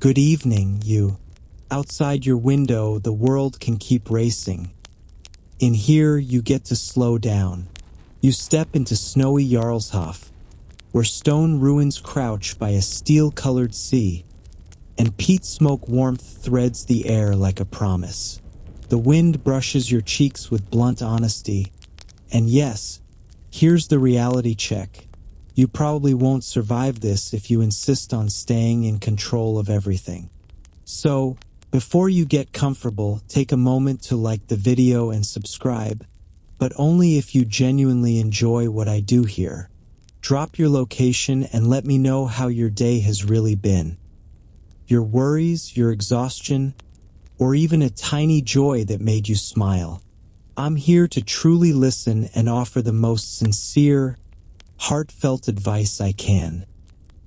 Good evening, you. Outside your window, the world can keep racing. In here, you get to slow down. You step into snowy Jarlshof, where stone ruins crouch by a steel-colored sea, and peat smoke warmth threads the air like a promise. The wind brushes your cheeks with blunt honesty, and yes, here's the reality check. You probably won't survive this if you insist on staying in control of everything. So, before you get comfortable, take a moment to like the video and subscribe, but only if you genuinely enjoy what I do here. Drop your location and let me know how your day has really been. Your worries, your exhaustion, or even a tiny joy that made you smile. I'm here to truly listen and offer the most sincere, heartfelt advice I can.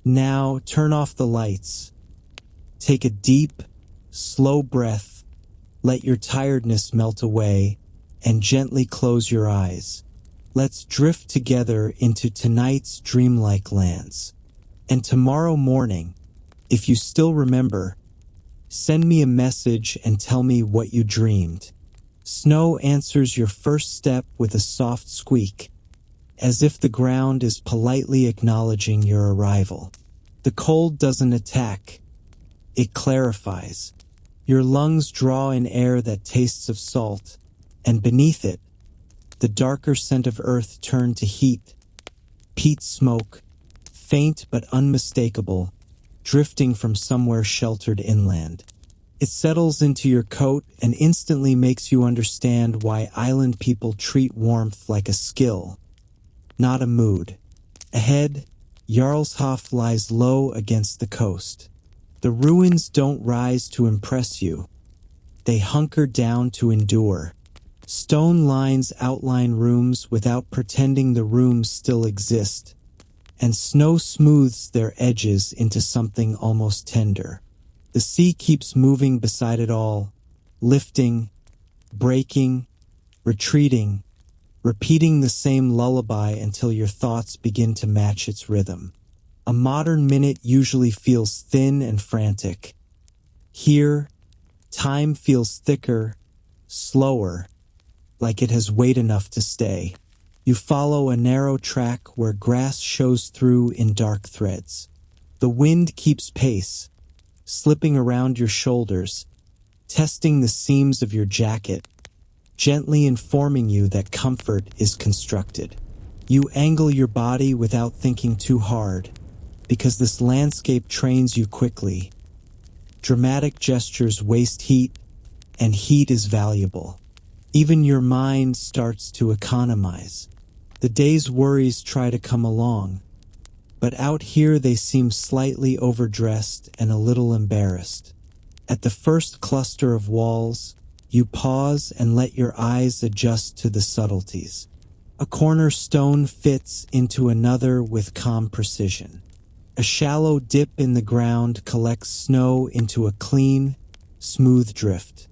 Now, turn off the lights. Take a deep, slow breath, let your tiredness melt away, and gently close your eyes. Let's drift together into tonight's dreamlike lands. And tomorrow morning, if you still remember, send me a message and tell me what you dreamed. Snow answers your first step with a soft squeak, as if the ground is politely acknowledging your arrival. The cold doesn't attack, it clarifies. Your lungs draw in air that tastes of salt, and beneath it, the darker scent of earth turned to heat. Peat smoke, faint but unmistakable, drifting from somewhere sheltered inland. It settles into your coat and instantly makes you understand why island people treat warmth like a skill, not a mood. Ahead, Jarlshof lies low against the coast. The ruins don't rise to impress you. They hunker down to endure. Stone lines outline rooms without pretending the rooms still exist, and snow smooths their edges into something almost tender. The sea keeps moving beside it all, lifting, breaking, retreating, repeating the same lullaby until your thoughts begin to match its rhythm. A modern minute usually feels thin and frantic. Here, time feels thicker, slower, like it has weight enough to stay. You follow a narrow track where grass shows through in dark threads. The wind keeps pace, slipping around your shoulders, testing the seams of your jacket, gently informing you that comfort is constructed. You angle your body without thinking too hard, because this landscape trains you quickly. Dramatic gestures waste heat, and heat is valuable. Even your mind starts to economize. The day's worries try to come along, but out here they seem slightly overdressed and a little embarrassed. At the first cluster of walls, you pause and let your eyes adjust to the subtleties. A corner stone fits into another with calm precision. A shallow dip in the ground collects snow into a clean, smooth drift.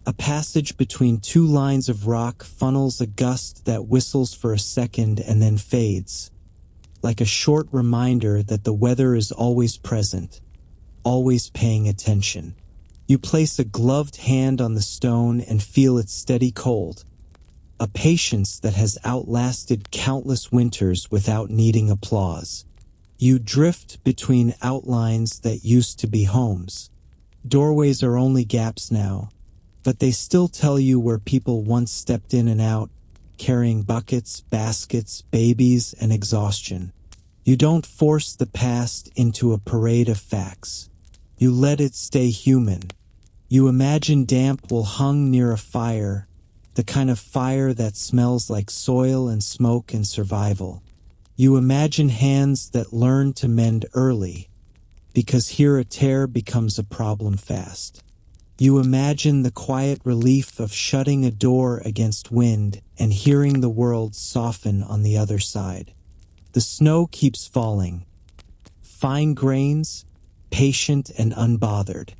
A passage between two lines of rock funnels a gust that whistles for a second and then fades, like a short reminder that the weather is always present, always paying attention. You place a gloved hand on the stone and feel its steady cold, a patience that has outlasted countless winters without needing applause. You drift between outlines that used to be homes. Doorways are only gaps now, but they still tell you where people once stepped in and out, carrying buckets, baskets, babies, and exhaustion. You don't force the past into a parade of facts. You let it stay human. You imagine damp while hung near a fire, the kind of fire that smells like soil and smoke and survival. You imagine hands that learn to mend early, because here a tear becomes a problem fast. You imagine the quiet relief of shutting a door against wind and hearing the world soften on the other side. The snow keeps falling. Fine grains, patient and unbothered.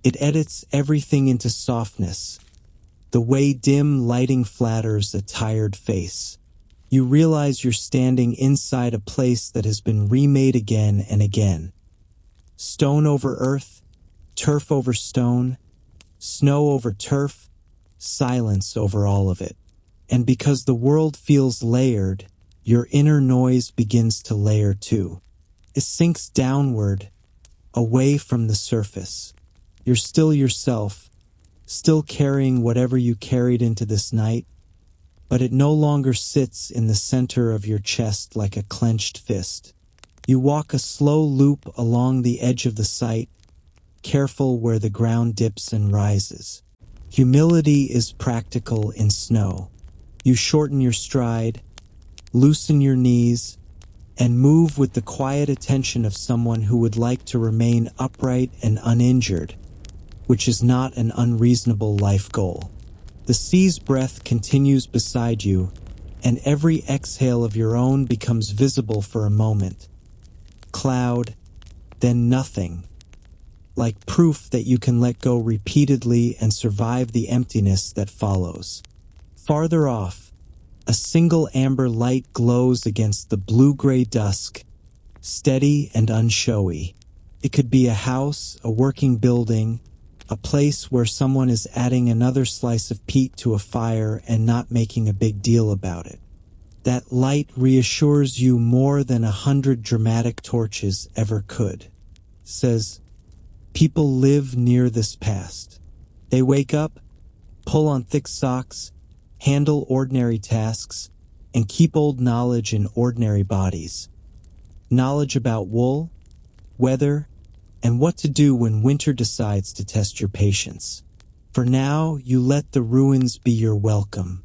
It edits everything into softness, the way dim lighting flatters a tired face. You realize you're standing inside a place that has been remade again and again. Stone over earth, turf over stone, snow over turf, silence over all of it. And because the world feels layered, your inner noise begins to layer too. It sinks downward, away from the surface. You're still yourself, still carrying whatever you carried into this night, but it no longer sits in the center of your chest like a clenched fist. You walk a slow loop along the edge of the site, careful where the ground dips and rises. Humility is practical in snow. You shorten your stride, loosen your knees, and move with the quiet attention of someone who would like to remain upright and uninjured, which is not an unreasonable life goal. The sea's breath continues beside you, and every exhale of your own becomes visible for a moment. Cloud, then nothing, like proof that you can let go repeatedly and survive the emptiness that follows. Farther off, a single amber light glows against the blue-gray dusk, steady and unshowy. It could be a house, a working building, a place where someone is adding another slice of peat to a fire and not making a big deal about it. That light reassures you more than 100 dramatic torches ever could. Says, people live near this past. They wake up, pull on thick socks, handle ordinary tasks, and keep old knowledge in ordinary bodies. Knowledge about wool, weather, and what to do when winter decides to test your patience. For now, you let the ruins be your welcome.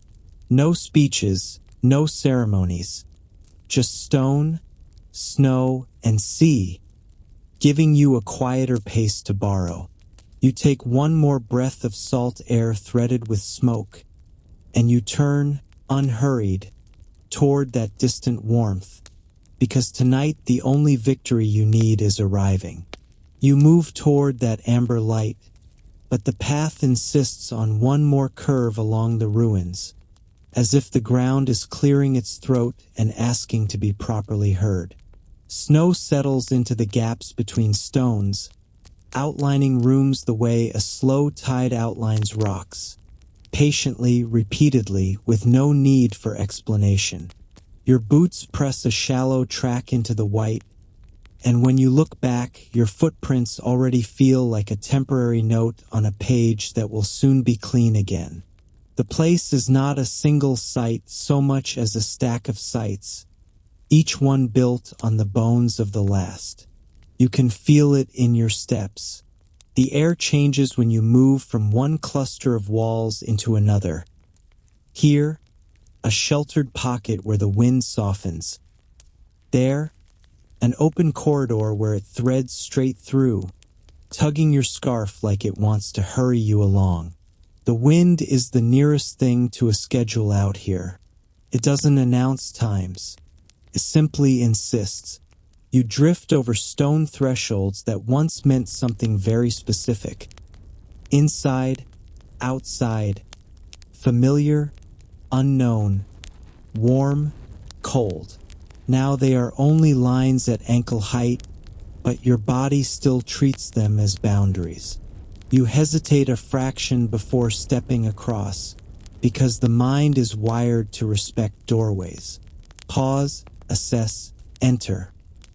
No speeches, no ceremonies, just stone, snow, and sea, giving you a quieter pace to borrow. You take one more breath of salt air threaded with smoke, and you turn, unhurried, toward that distant warmth, because tonight the only victory you need is arriving. You move toward that amber light, but the path insists on one more curve along the ruins, as if the ground is clearing its throat and asking to be properly heard. Snow settles into the gaps between stones, outlining rooms the way a slow tide outlines rocks, patiently, repeatedly, with no need for explanation. Your boots press a shallow track into the white, and when you look back, your footprints already feel like a temporary note on a page that will soon be clean again. The place is not a single site so much as a stack of sites, each one built on the bones of the last. You can feel it in your steps. The air changes when you move from one cluster of walls into another. Here, a sheltered pocket where the wind softens. There, an open corridor where it threads straight through, tugging your scarf like it wants to hurry you along. The wind is the nearest thing to a schedule out here. It doesn't announce times. It simply insists. You drift over stone thresholds that once meant something very specific. Inside, outside, familiar, unknown, warm, cold. Now they are only lines at ankle height, but your body still treats them as boundaries. You hesitate a fraction before stepping across, because the mind is wired to respect doorways. Pause, assess, enter.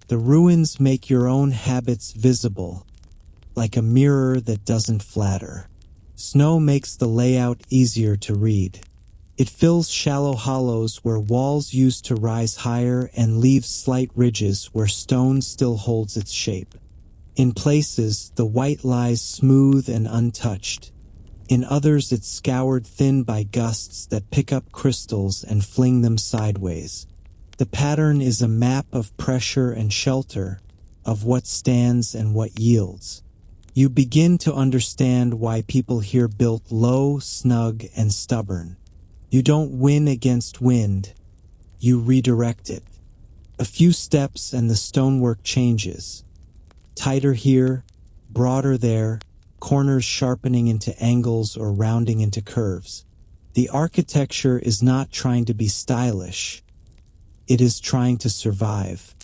The ruins make your own habits visible, like a mirror that doesn't flatter. Snow makes the layout easier to read. It fills shallow hollows where walls used to rise higher and leaves slight ridges where stone still holds its shape. In places, the white lies smooth and untouched. In others, it's scoured thin by gusts that pick up crystals and fling them sideways. The pattern is a map of pressure and shelter, of what stands and what yields. You begin to understand why people here built low, snug, and stubborn. You don't win against wind, you redirect it. A few steps and the stonework changes. Tighter here, broader there, corners sharpening into angles or rounding into curves. The architecture is not trying to be stylish. It is trying to survive.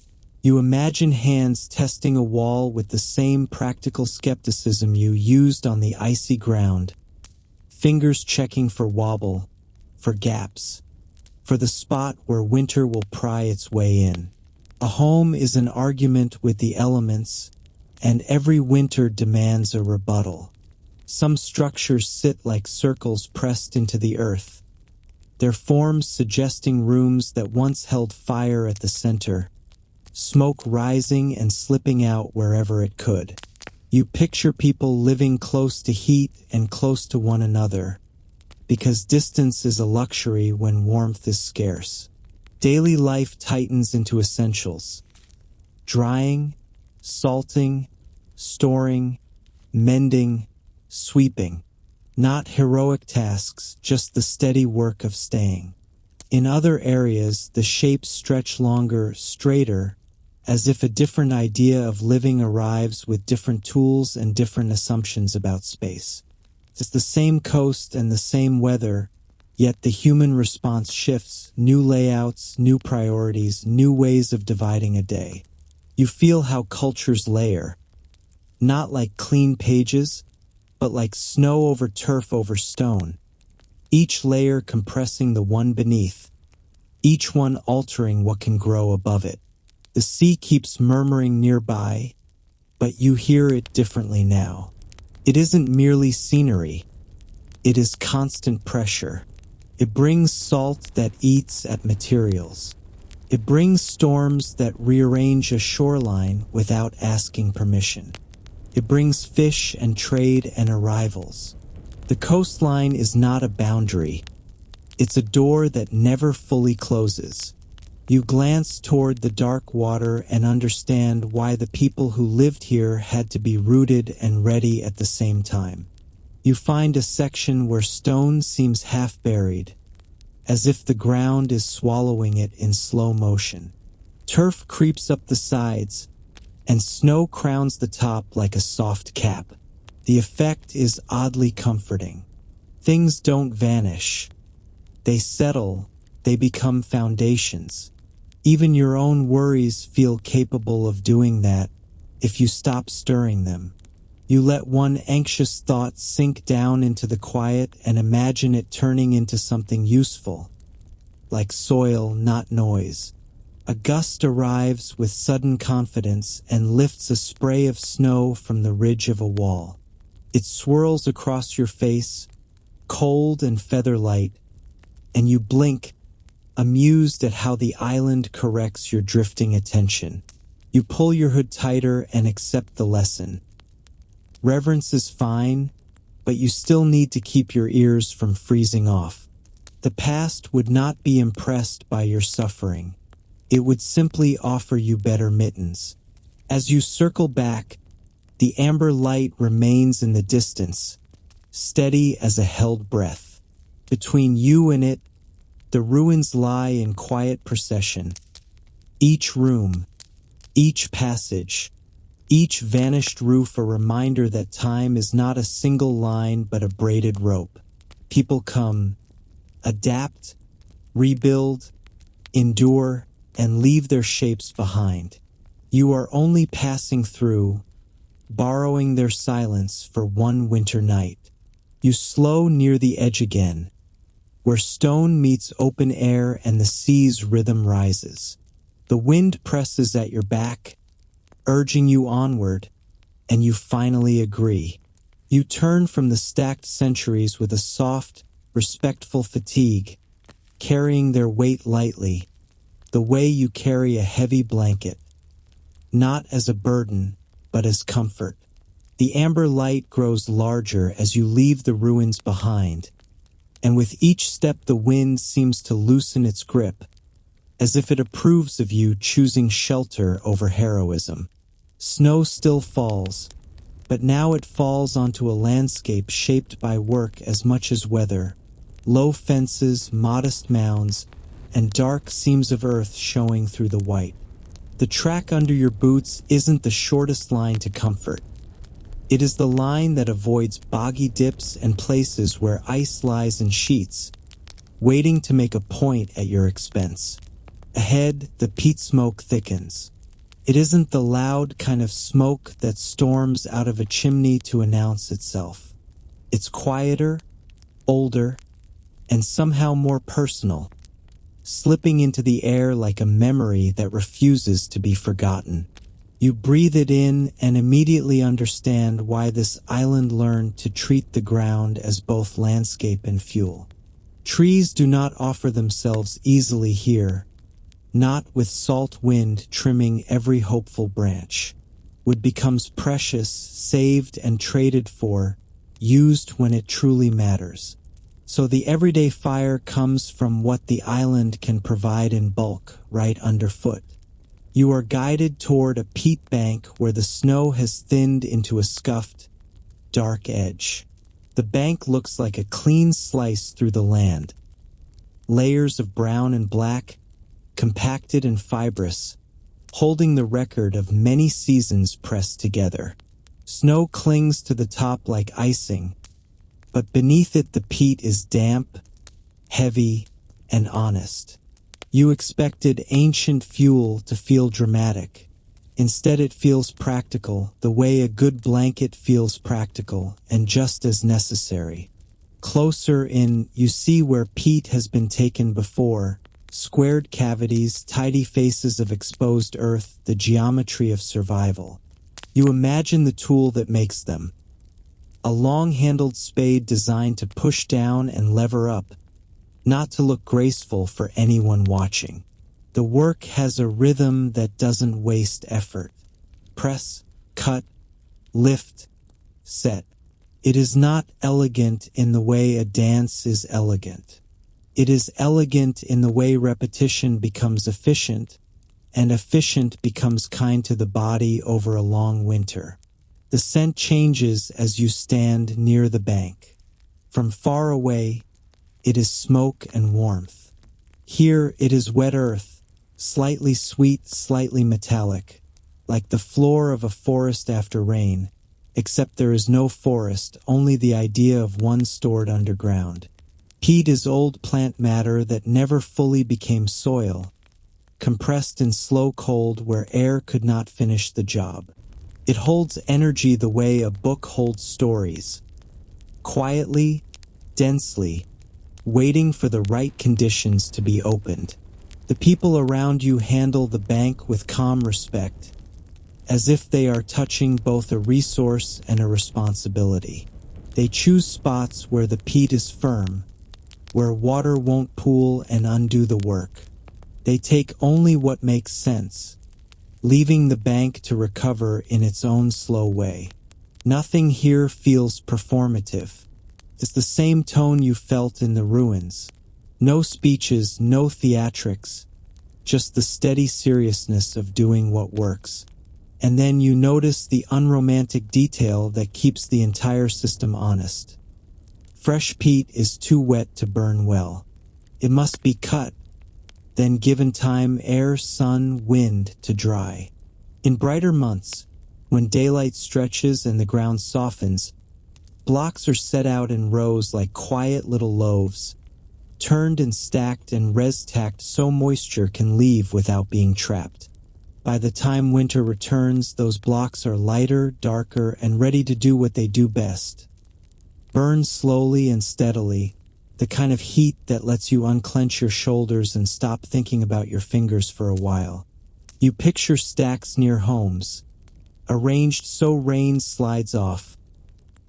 You imagine hands testing a wall with the same practical skepticism you used on the icy ground, fingers checking for wobble, for gaps, for the spot where winter will pry its way in. A home is an argument with the elements, and every winter demands a rebuttal. Some structures sit like circles pressed into the earth, their forms suggesting rooms that once held fire at the center, smoke rising and slipping out wherever it could. You picture people living close to heat and close to one another, because distance is a luxury when warmth is scarce. Daily life tightens into essentials: drying, salting, storing, mending, sweeping. Not heroic tasks, just the steady work of staying. In other areas, the shapes stretch longer, straighter, as if a different idea of living arrives with different tools and different assumptions about space. It's the same coast and the same weather, yet the human response shifts: new layouts, new priorities, new ways of dividing a day. You feel how cultures layer, not like clean pages, but like snow over turf over stone, each layer compressing the one beneath, each one altering what can grow above it. The sea keeps murmuring nearby, but you hear it differently now. It isn't merely scenery, it is constant pressure. It brings salt that eats at materials. It brings storms that rearrange a shoreline without asking permission. It brings fish and trade and arrivals. The coastline is not a boundary. It's a door that never fully closes. You glance toward the dark water and understand why the people who lived here had to be rooted and ready at the same time. You find a section where stone seems half buried, as if the ground is swallowing it in slow motion. Turf creeps up the sides, and snow crowns the top like a soft cap. The effect is oddly comforting. Things don't vanish. They settle, they become foundations. Even your own worries feel capable of doing that if you stop stirring them. You let one anxious thought sink down into the quiet and imagine it turning into something useful, like soil, not noise. A gust arrives with sudden confidence and lifts a spray of snow from the ridge of a wall. It swirls across your face, cold and feather-light, and you blink, amused at how the island corrects your drifting attention. You pull your hood tighter and accept the lesson. Reverence is fine, but you still need to keep your ears from freezing off. The past would not be impressed by your suffering. It would simply offer you better mittens. As you circle back, the amber light remains in the distance, steady as a held breath. Between you and it, the ruins lie in quiet procession. Each room, each passage, each vanished roof a reminder that time is not a single line but a braided rope. People come, adapt, rebuild, endure, and leave their shapes behind. You are only passing through, borrowing their silence for one winter night. You slow near the edge again, where stone meets open air and the sea's rhythm rises. The wind presses at your back, urging you onward, and you finally agree. You turn from the stacked centuries with a soft, respectful fatigue, carrying their weight lightly, the way you carry a heavy blanket, not as a burden, but as comfort. The amber light grows larger as you leave the ruins behind, and with each step the wind seems to loosen its grip, as if it approves of you choosing shelter over heroism. Snow still falls, but now it falls onto a landscape shaped by work as much as weather. Low fences, modest mounds, and dark seams of earth showing through the white. The track under your boots isn't the shortest line to comfort. It is the line that avoids boggy dips and places where ice lies in sheets, waiting to make a point at your expense. Ahead, the peat smoke thickens. It isn't the loud kind of smoke that storms out of a chimney to announce itself. It's quieter, older, and somehow more personal, slipping into the air like a memory that refuses to be forgotten. You breathe it in and immediately understand why this island learned to treat the ground as both landscape and fuel. Trees do not offer themselves easily here, not with salt wind trimming every hopeful branch. Wood becomes precious, saved and traded for, used when it truly matters. So the everyday fire comes from what the island can provide in bulk, right underfoot. You are guided toward a peat bank where the snow has thinned into a scuffed, dark edge. The bank looks like a clean slice through the land. Layers of brown and black, compacted and fibrous, holding the record of many seasons pressed together. Snow clings to the top like icing, but beneath it the peat is damp, heavy, and honest. You expected ancient fuel to feel dramatic. Instead, it feels practical, the way a good blanket feels practical and just as necessary. Closer in, you see where peat has been taken before, squared cavities, tidy faces of exposed earth, the geometry of survival. You imagine the tool that makes them. A long-handled spade designed to push down and lever up, not to look graceful for anyone watching. The work has a rhythm that doesn't waste effort. Press, cut, lift, set. It is not elegant in the way a dance is elegant. It is elegant in the way repetition becomes efficient, and efficient becomes kind to the body over a long winter. The scent changes as you stand near the bank. From far away, it is smoke and warmth. Here it is wet earth, slightly sweet, slightly metallic, like the floor of a forest after rain, except there is no forest, only the idea of one stored underground. Peat is old plant matter that never fully became soil, compressed in slow cold where air could not finish the job. It holds energy the way a book holds stories, quietly, densely, waiting for the right conditions to be opened. The people around you handle the bank with calm respect, as if they are touching both a resource and a responsibility. They choose spots where the peat is firm, where water won't pool and undo the work. They take only what makes sense, leaving the bank to recover in its own slow way. Nothing here feels performative. It's the same tone you felt in the ruins. No speeches, no theatrics, just the steady seriousness of doing what works. And then you notice the unromantic detail that keeps the entire system honest. Fresh peat is too wet to burn well. It must be cut, then given time, air, sun, wind to dry. In brighter months, when daylight stretches and the ground softens, blocks are set out in rows like quiet little loaves, turned and stacked and res-tacked so moisture can leave without being trapped. By the time winter returns, those blocks are lighter, darker, and ready to do what they do best. Burn slowly and steadily, the kind of heat that lets you unclench your shoulders and stop thinking about your fingers for a while. You picture stacks near homes, arranged so rain slides off,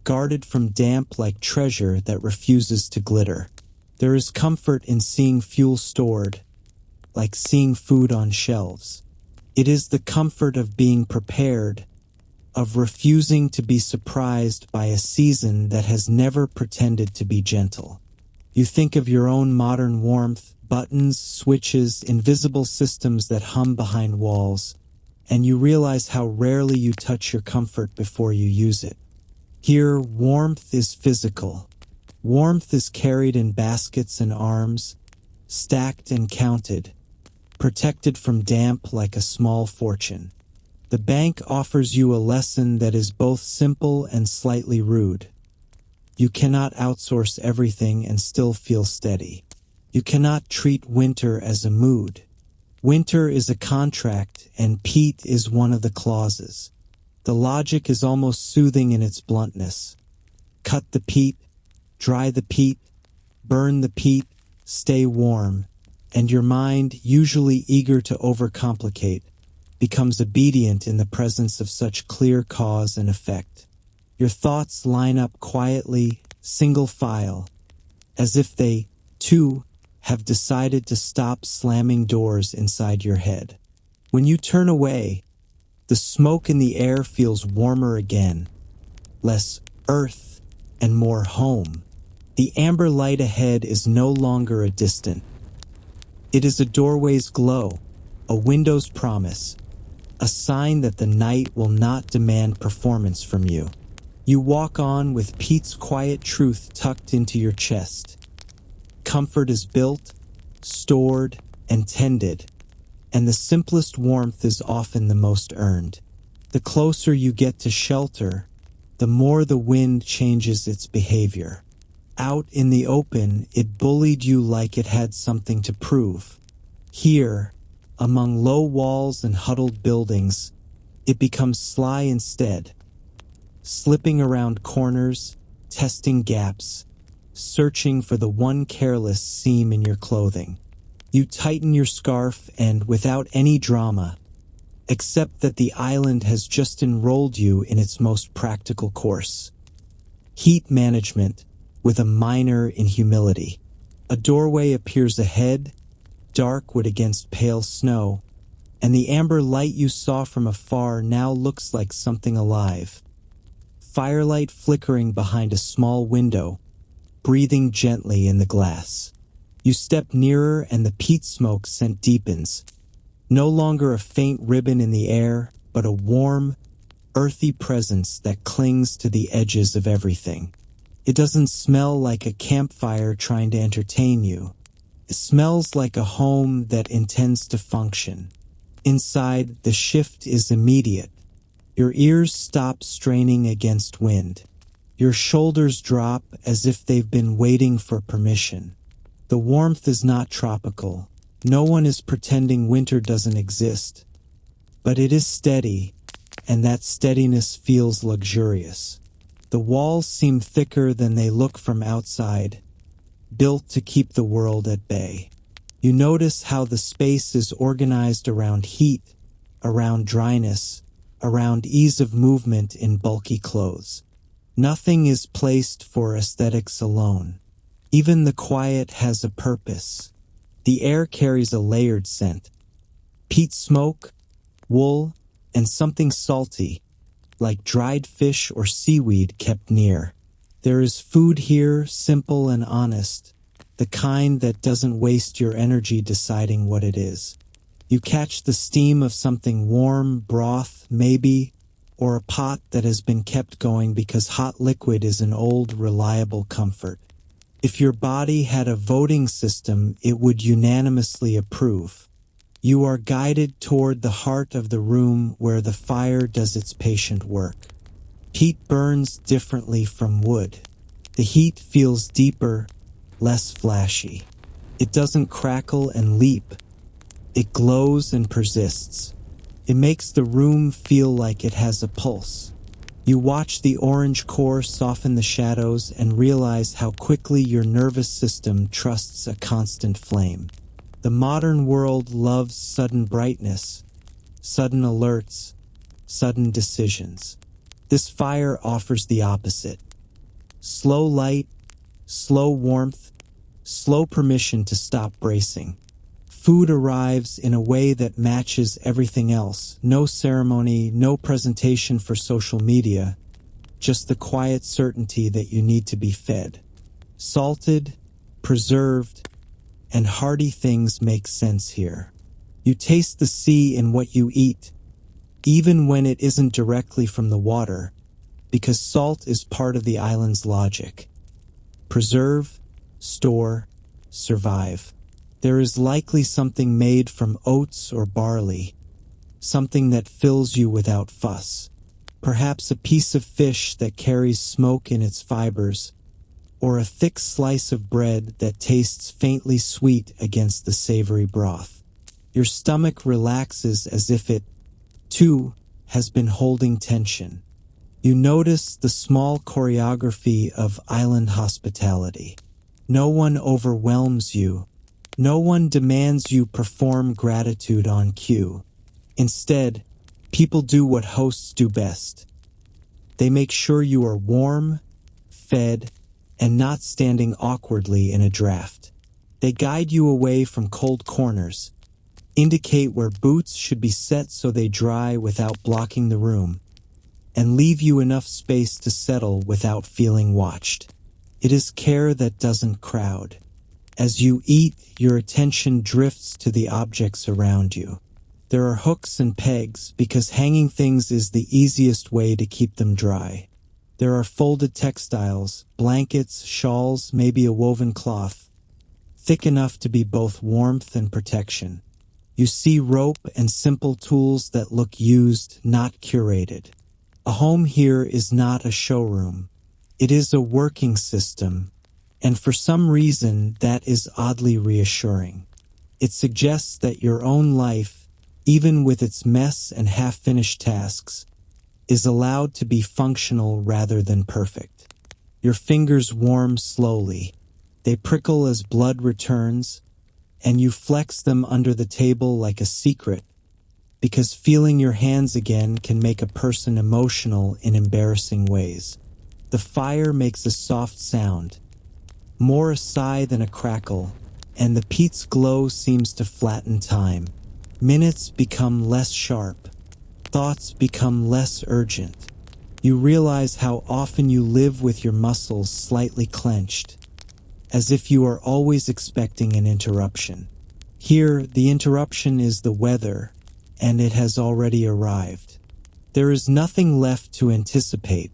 guarded from damp like treasure that refuses to glitter. There is comfort in seeing fuel stored, like seeing food on shelves. It is the comfort of being prepared, of refusing to be surprised by a season that has never pretended to be gentle. You think of your own modern warmth, buttons, switches, invisible systems that hum behind walls, and you realize how rarely you touch your comfort before you use it. Here, warmth is physical. Warmth is carried in baskets and arms, stacked and counted, protected from damp like a small fortune. The bank offers you a lesson that is both simple and slightly rude. You cannot outsource everything and still feel steady. You cannot treat winter as a mood. Winter is a contract, and peat is one of the clauses. The logic is almost soothing in its bluntness. Cut the peat, dry the peat, burn the peat, stay warm, and your mind, usually eager to overcomplicate, becomes obedient in the presence of such clear cause and effect. Your thoughts line up quietly, single file, as if they, too, have decided to stop slamming doors inside your head. When you turn away, the smoke in the air feels warmer again, less earth and more home. The amber light ahead is no longer a distant. It is a doorway's glow, a window's promise, a sign that the night will not demand performance from you. You walk on with peat's quiet truth tucked into your chest. Comfort is built, stored, and tended, and the simplest warmth is often the most earned. The closer you get to shelter, the more the wind changes its behavior. Out in the open, it bullied you like it had something to prove. Here, among low walls and huddled buildings, it becomes sly instead, slipping around corners, testing gaps, searching for the one careless seam in your clothing. You tighten your scarf and, without any drama, accept that the island has just enrolled you in its most practical course. Heat management, with a minor in humility. A doorway appears ahead, dark wood against pale snow, and the amber light you saw from afar now looks like something alive. Firelight flickering behind a small window, breathing gently in the glass. You step nearer and the peat smoke scent deepens. No longer a faint ribbon in the air, but a warm, earthy presence that clings to the edges of everything. It doesn't smell like a campfire trying to entertain you. It smells like a home that intends to function. Inside, the shift is immediate. Your ears stop straining against wind. Your shoulders drop as if they've been waiting for permission. The warmth is not tropical. No one is pretending winter doesn't exist. But it is steady, and that steadiness feels luxurious. The walls seem thicker than they look from outside, built to keep the world at bay. You notice how the space is organized around heat, around dryness, around ease of movement in bulky clothes. Nothing is placed for aesthetics alone. Even the quiet has a purpose. The air carries a layered scent. Peat smoke, wool, and something salty, like dried fish or seaweed kept near. There is food here, simple and honest, the kind that doesn't waste your energy deciding what it is. You catch the steam of something warm, broth, maybe, or a pot that has been kept going because hot liquid is an old, reliable comfort. If your body had a voting system, it would unanimously approve. You are guided toward the heart of the room where the fire does its patient work. Peat burns differently from wood. The heat feels deeper, less flashy. It doesn't crackle and leap. It glows and persists. It makes the room feel like it has a pulse. You watch the orange core soften the shadows and realize how quickly your nervous system trusts a constant flame. The modern world loves sudden brightness, sudden alerts, sudden decisions. This fire offers the opposite. Slow light, slow warmth, slow permission to stop bracing. Food arrives in a way that matches everything else. No ceremony, no presentation for social media, just the quiet certainty that you need to be fed. Salted, preserved, and hearty things make sense here. You taste the sea in what you eat, even when it isn't directly from the water, because salt is part of the island's logic. Preserve, store, survive. There is likely something made from oats or barley, something that fills you without fuss. Perhaps a piece of fish that carries smoke in its fibers, or a thick slice of bread that tastes faintly sweet against the savory broth. Your stomach relaxes as if it, too, has been holding tension. You notice the small choreography of island hospitality. No one overwhelms you. No one demands you perform gratitude on cue. Instead, people do what hosts do best. They make sure you are warm, fed, and not standing awkwardly in a draft. They guide you away from cold corners, indicate where boots should be set so they dry without blocking the room, and leave you enough space to settle without feeling watched. It is care that doesn't crowd. As you eat, your attention drifts to the objects around you. There are hooks and pegs because hanging things is the easiest way to keep them dry. There are folded textiles, blankets, shawls, maybe a woven cloth, thick enough to be both warmth and protection. You see rope and simple tools that look used, not curated. A home here is not a showroom. It is a working system, and for some reason that is oddly reassuring. It suggests that your own life, even with its mess and half-finished tasks, is allowed to be functional rather than perfect. Your fingers warm slowly. They prickle as blood returns, and you flex them under the table like a secret, because feeling your hands again can make a person emotional in embarrassing ways. The fire makes a soft sound, more a sigh than a crackle, and the peat's glow seems to flatten time. Minutes become less sharp. Thoughts become less urgent. You realize how often you live with your muscles slightly clenched, as if you are always expecting an interruption. Here, the interruption is the weather, and it has already arrived. There is nothing left to anticipate.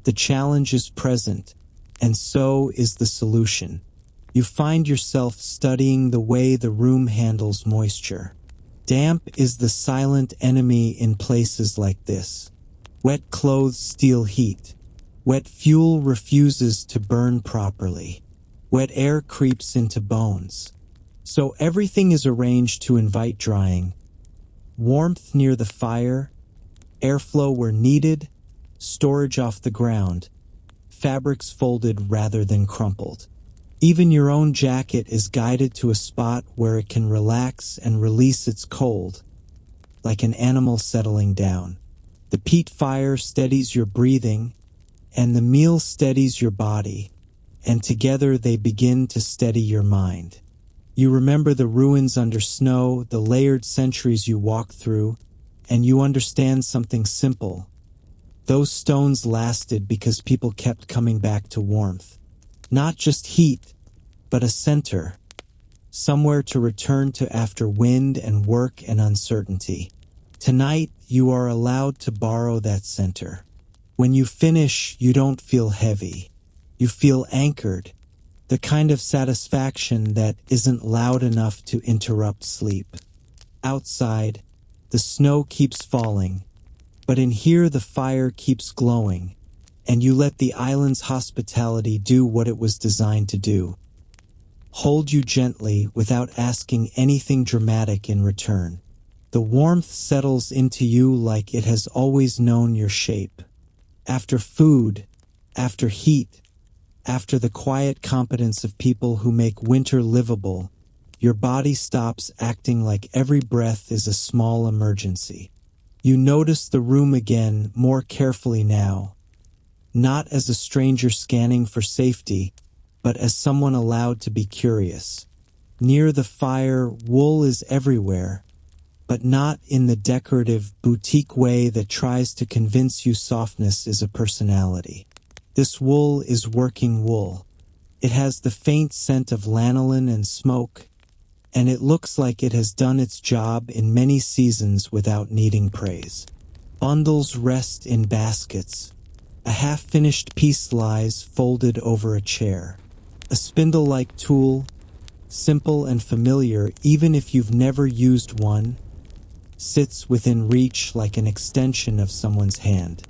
The challenge is present, and so is the solution. You find yourself studying the way the room handles moisture. Damp is the silent enemy in places like this. Wet clothes steal heat. Wet fuel refuses to burn properly. Wet air creeps into bones. So everything is arranged to invite drying. Warmth near the fire, airflow where needed, storage off the ground, fabrics folded rather than crumpled. Even your own jacket is guided to a spot where it can relax and release its cold, like an animal settling down. The peat fire steadies your breathing, and the meal steadies your body, and together they begin to steady your mind. You remember the ruins under snow, the layered centuries you walked through, and you understand something simple. Those stones lasted because people kept coming back to warmth. Not just heat, but a center, somewhere to return to after wind and work and uncertainty. Tonight, you are allowed to borrow that center. When you finish, you don't feel heavy. You feel anchored, the kind of satisfaction that isn't loud enough to interrupt sleep. Outside, the snow keeps falling, but in here the fire keeps glowing, and you let the island's hospitality do what it was designed to do. Hold you gently without asking anything dramatic in return. The warmth settles into you like it has always known your shape. After food, after heat, after the quiet competence of people who make winter livable, your body stops acting like every breath is a small emergency. You notice the room again more carefully now, not as a stranger scanning for safety, but as someone allowed to be curious. Near the fire, wool is everywhere, but not in the decorative, boutique way that tries to convince you softness is a personality. This wool is working wool. It has the faint scent of lanolin and smoke, and it looks like it has done its job in many seasons without needing praise. Bundles rest in baskets. A half-finished piece lies folded over a chair. A spindle-like tool, simple and familiar even if you've never used one, sits within reach like an extension of someone's hand.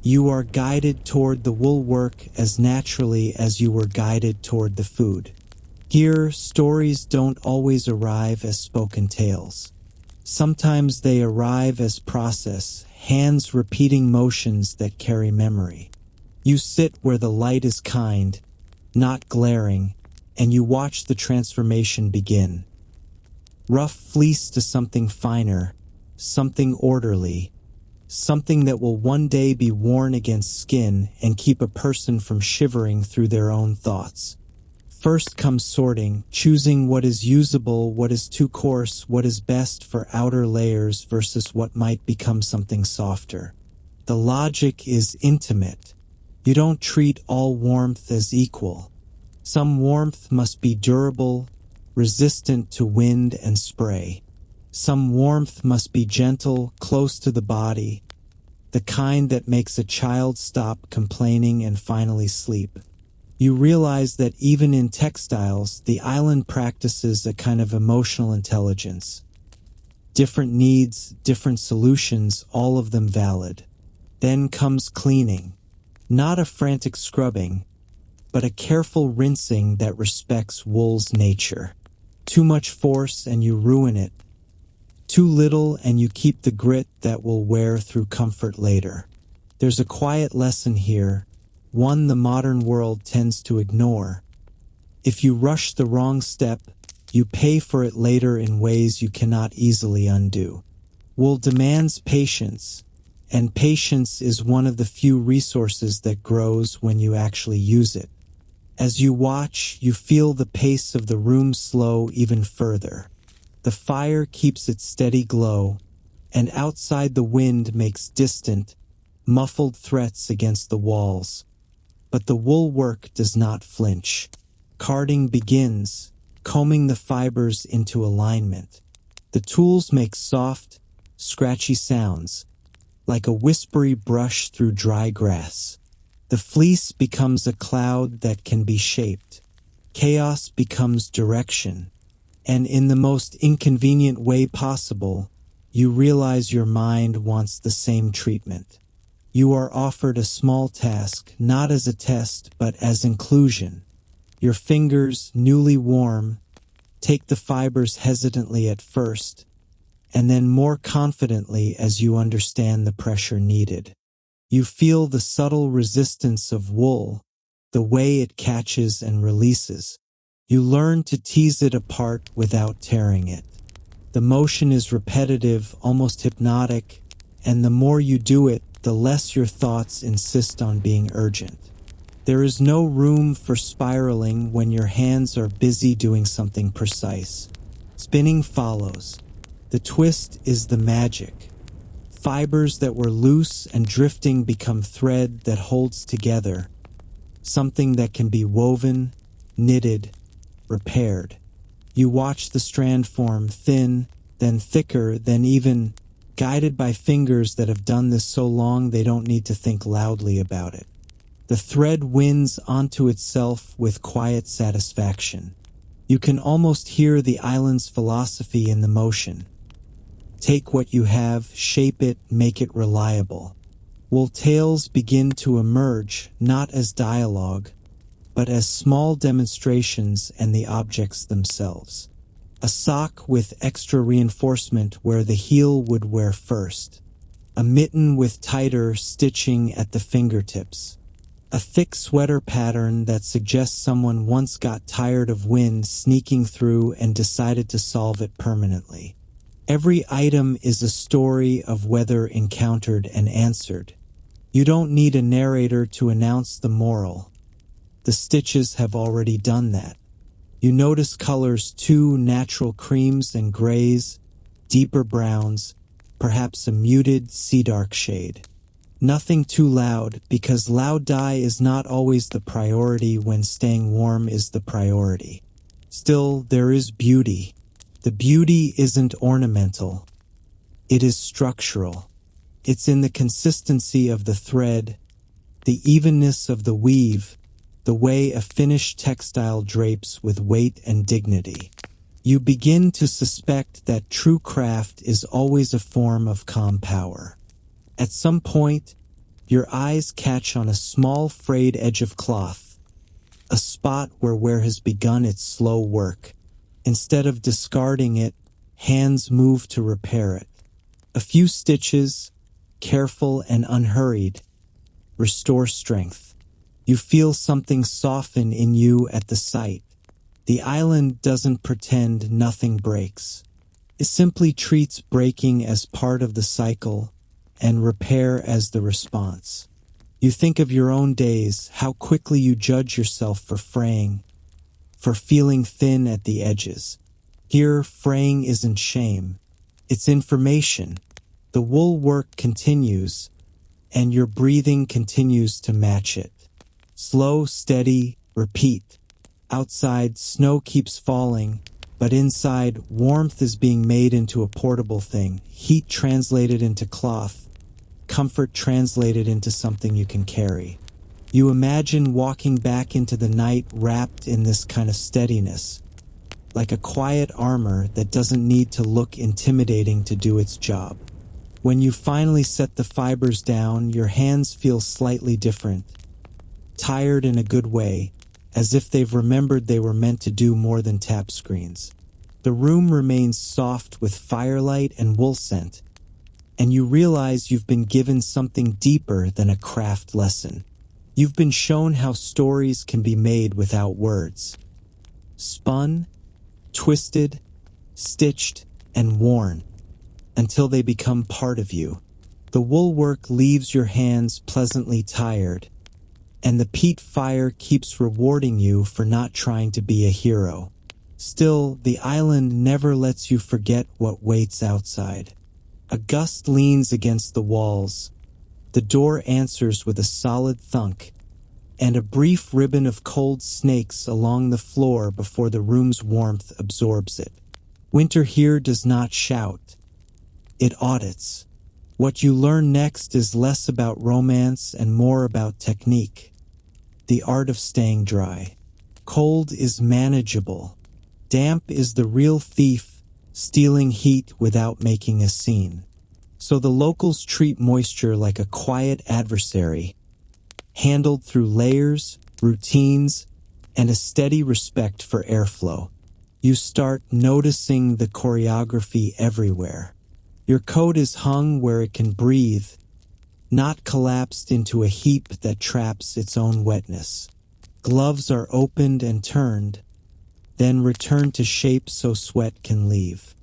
You are guided toward the wool work as naturally as you were guided toward the food. Here, stories don't always arrive as spoken tales. Sometimes they arrive as process, hands repeating motions that carry memory. You sit where the light is kind, not glaring, and you watch the transformation begin. Rough fleece to something finer, something orderly, something that will one day be worn against skin and keep a person from shivering through their own thoughts. First comes sorting, choosing what is usable, what is too coarse, what is best for outer layers versus what might become something softer. The logic is intimate. You don't treat all warmth as equal. Some warmth must be durable, resistant to wind and spray. Some warmth must be gentle, close to the body, the kind that makes a child stop complaining and finally sleep. You realize that even in textiles, the island practices a kind of emotional intelligence. Different needs, different solutions, all of them valid. Then comes cleaning. Not a frantic scrubbing, but a careful rinsing that respects wool's nature. Too much force and you ruin it. Too little and you keep the grit that will wear through comfort later. There's a quiet lesson here, one the modern world tends to ignore. If you rush the wrong step, you pay for it later in ways you cannot easily undo. Wool demands patience, and patience is one of the few resources that grows when you actually use it. As you watch, you feel the pace of the room slow even further. The fire keeps its steady glow, and outside the wind makes distant, muffled threats against the walls. But the wool work does not flinch. Carding begins, combing the fibers into alignment. The tools make soft, scratchy sounds, like a whispery brush through dry grass. The fleece becomes a cloud that can be shaped. Chaos becomes direction. And in the most inconvenient way possible, you realize your mind wants the same treatment. You are offered a small task, not as a test, but as inclusion. Your fingers, newly warm, take the fibers hesitantly at first, and then more confidently as you understand the pressure needed. You feel the subtle resistance of wool, the way it catches and releases. You learn to tease it apart without tearing it. The motion is repetitive, almost hypnotic, and the more you do it, the less your thoughts insist on being urgent. There is no room for spiraling when your hands are busy doing something precise. Spinning follows. The twist is the magic. Fibers that were loose and drifting become thread that holds together, something that can be woven, knitted, repaired. You watch the strand form thin, then thicker, then even guided by fingers that have done this so long they don't need to think loudly about it. The thread wins onto itself with quiet satisfaction. You can almost hear the island's philosophy in the motion. Take what you have, shape it, make it reliable. Wool tales begin to emerge, not as dialogue, but as small demonstrations and the objects themselves. A sock with extra reinforcement where the heel would wear first. A mitten with tighter stitching at the fingertips. A thick sweater pattern that suggests someone once got tired of wind sneaking through and decided to solve it permanently. Every item is a story of weather encountered and answered. You don't need a narrator to announce the moral. The stitches have already done that. You notice colors too, natural creams and grays, deeper browns, perhaps a muted sea dark shade. Nothing too loud, because loud dye is not always the priority when staying warm is the priority. Still, there is beauty. The beauty isn't ornamental. It is structural. It's in the consistency of the thread, the evenness of the weave, the way a finished textile drapes with weight and dignity. You begin to suspect that true craft is always a form of calm power. At some point, your eyes catch on a small frayed edge of cloth. a spot where wear has begun its slow work. Instead of discarding it, hands move to repair it. A few stitches, careful and unhurried, restore strength. You feel something soften in you at the sight. The island doesn't pretend nothing breaks. It simply treats breaking as part of the cycle and repair as the response. You think of your own days, how quickly you judge yourself for fraying, for feeling thin at the edges. Here, fraying isn't shame, it's information. The wool work continues, and your breathing continues to match it. Slow, steady, repeat. Outside, snow keeps falling, but inside, warmth is being made into a portable thing, heat translated into cloth, comfort translated into something you can carry. You imagine walking back into the night wrapped in this kind of steadiness, like a quiet armor that doesn't need to look intimidating to do its job. When you finally set the fibers down, your hands feel slightly different, tired in a good way, as if they've remembered they were meant to do more than tap screens. The room remains soft with firelight and wool scent, and you realize you've been given something deeper than a craft lesson. You've been shown how stories can be made without words. Spun, twisted, stitched, and worn, until they become part of you. The wool work leaves your hands pleasantly tired, and the peat fire keeps rewarding you for not trying to be a hero. Still, the island never lets you forget what waits outside. A gust leans against the walls. The door answers with a solid thunk, and a brief ribbon of cold snakes along the floor before the room's warmth absorbs it. Winter here does not shout. It audits. What you learn next is less about romance and more about technique. The art of staying dry. Cold is manageable. Damp is the real thief, stealing heat without making a scene. So the locals treat moisture like a quiet adversary, handled through layers, routines, and a steady respect for airflow. You start noticing the choreography everywhere. Your coat is hung where it can breathe, not collapsed into a heap that traps its own wetness. Gloves are opened and turned, then returned to shape so sweat can leave.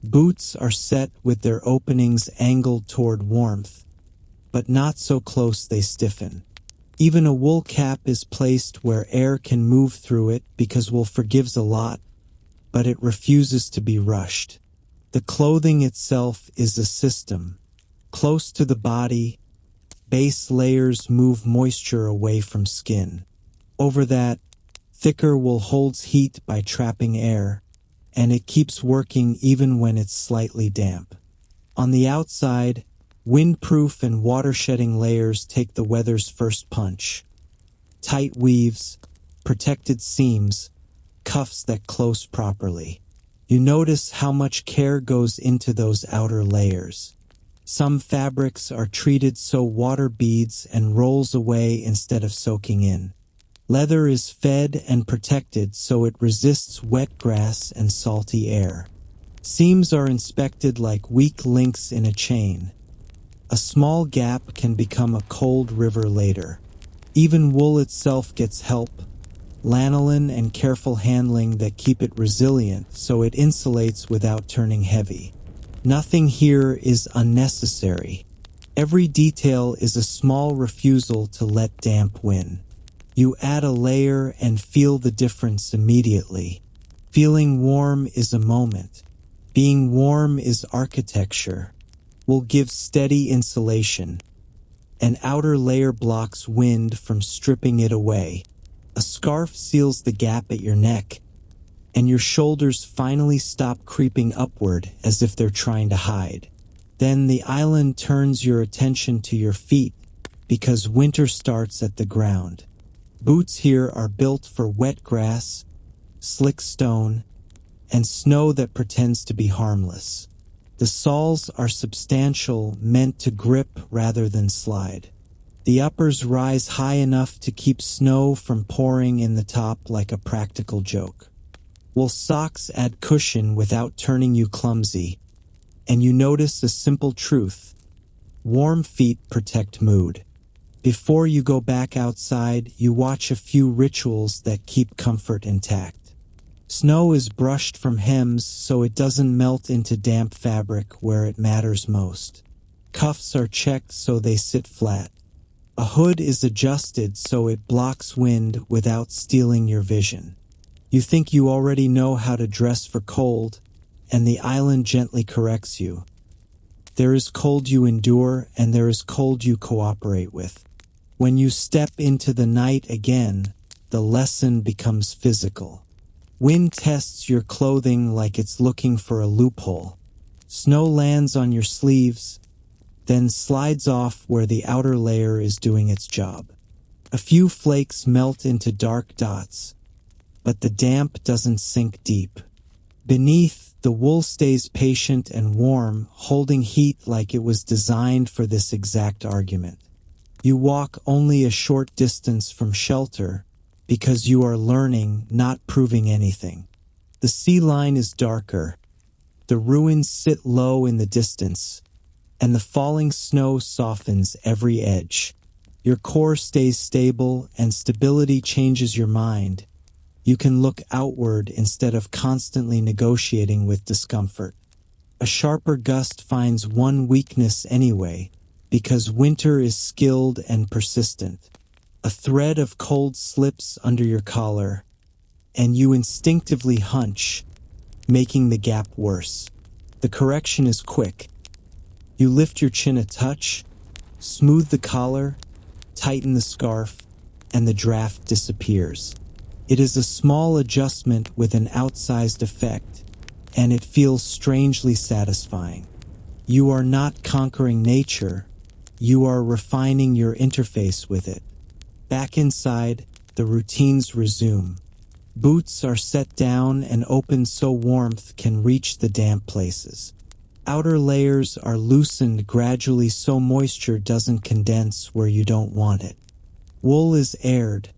Boots are set with their openings angled toward warmth, but not so close they stiffen. Even a wool cap is placed where air can move through it because wool forgives a lot, but it refuses to be rushed. The clothing itself is a system. Close to the body, base layers move moisture away from skin. Over that, thicker wool holds heat by trapping air, and it keeps working even when it's slightly damp. On the outside, windproof and water-shedding layers take the weather's first punch. Tight weaves, protected seams, cuffs that close properly. You notice how much care goes into those outer layers. Some fabrics are treated so water beads and rolls away instead of soaking in. Leather is fed and protected so it resists wet grass and salty air. Seams are inspected like weak links in a chain. A small gap can become a cold river later. Even wool itself gets help, lanolin and careful handling that keep it resilient so it insulates without turning heavy. Nothing here is unnecessary. Every detail is a small refusal to let damp win. You add a layer and feel the difference immediately. Feeling warm is a moment. Being warm is architecture. Will give steady insulation. An outer layer blocks wind from stripping it away. A scarf seals the gap at your neck, and your shoulders finally stop creeping upward as if they're trying to hide. Then the island turns your attention to your feet because winter starts at the ground. Boots here are built for wet grass, slick stone, and snow that pretends to be harmless. The soles are substantial, meant to grip rather than slide. The uppers rise high enough to keep snow from pouring in the top like a practical joke. Wool socks add cushion without turning you clumsy, and you notice a simple truth. Warm feet protect mood. Before you go back outside, you watch a few rituals that keep comfort intact. Snow is brushed from hems so it doesn't melt into damp fabric where it matters most. Cuffs are checked so they sit flat. A hood is adjusted so it blocks wind without stealing your vision. You think you already know how to dress for cold, and the island gently corrects you. There is cold you endure, and there is cold you cooperate with. When you step into the night again, the lesson becomes physical. Wind tests your clothing like it's looking for a loophole. Snow lands on your sleeves, then slides off where the outer layer is doing its job. A few flakes melt into dark dots, but the damp doesn't sink deep. Beneath, the wool stays patient and warm, holding heat like it was designed for this exact argument. You walk only a short distance from shelter because you are learning, not proving anything. The sea line is darker. The ruins sit low in the distance, and the falling snow softens every edge. Your core stays stable, and stability changes your mind. You can look outward instead of constantly negotiating with discomfort. A sharper gust finds one weakness anyway, because winter is skilled and persistent. A thread of cold slips under your collar, and you instinctively hunch, making the gap worse. The correction is quick. You lift your chin a touch, smooth the collar, tighten the scarf, and the draft disappears. It is a small adjustment with an outsized effect, and it feels strangely satisfying. You are not conquering nature, you are refining your interface with it. Back inside, the routines resume. Boots are set down and open so warmth can reach the damp places. Outer layers are loosened gradually so moisture doesn't condense where you don't want it. Wool is aired,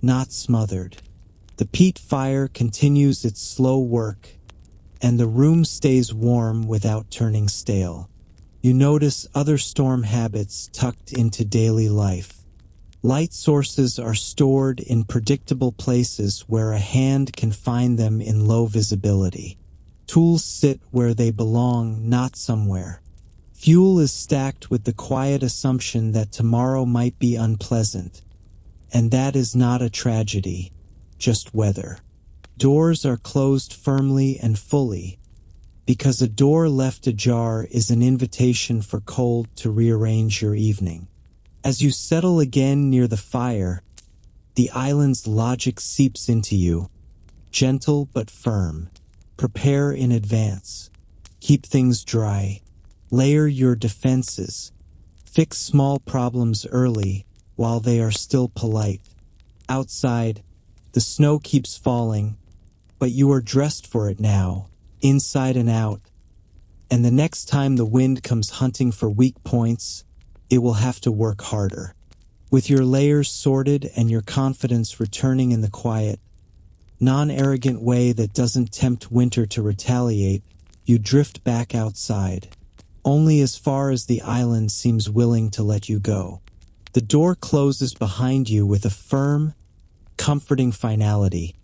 not smothered. The peat fire continues its slow work, and the room stays warm without turning stale. You notice other storm habits tucked into daily life. Light sources are stored in predictable places where a hand can find them in low visibility. Tools sit where they belong, not somewhere. Fuel is stacked with the quiet assumption that tomorrow might be unpleasant. And that is not a tragedy, just weather. Doors are closed firmly and fully, because a door left ajar is an invitation for cold to rearrange your evening. As you settle again near the fire, the island's logic seeps into you, gentle but firm. Prepare in advance. Keep things dry. Layer your defenses. Fix small problems early while they are still polite. Outside, the snow keeps falling, but you are dressed for it now, inside and out. And the next time the wind comes hunting for weak points, it will have to work harder. With your layers sorted and your confidence returning in the quiet, non-arrogant way that doesn't tempt winter to retaliate, you drift back outside, only as far as the island seems willing to let you go. The door closes behind you with a firm, comforting finality,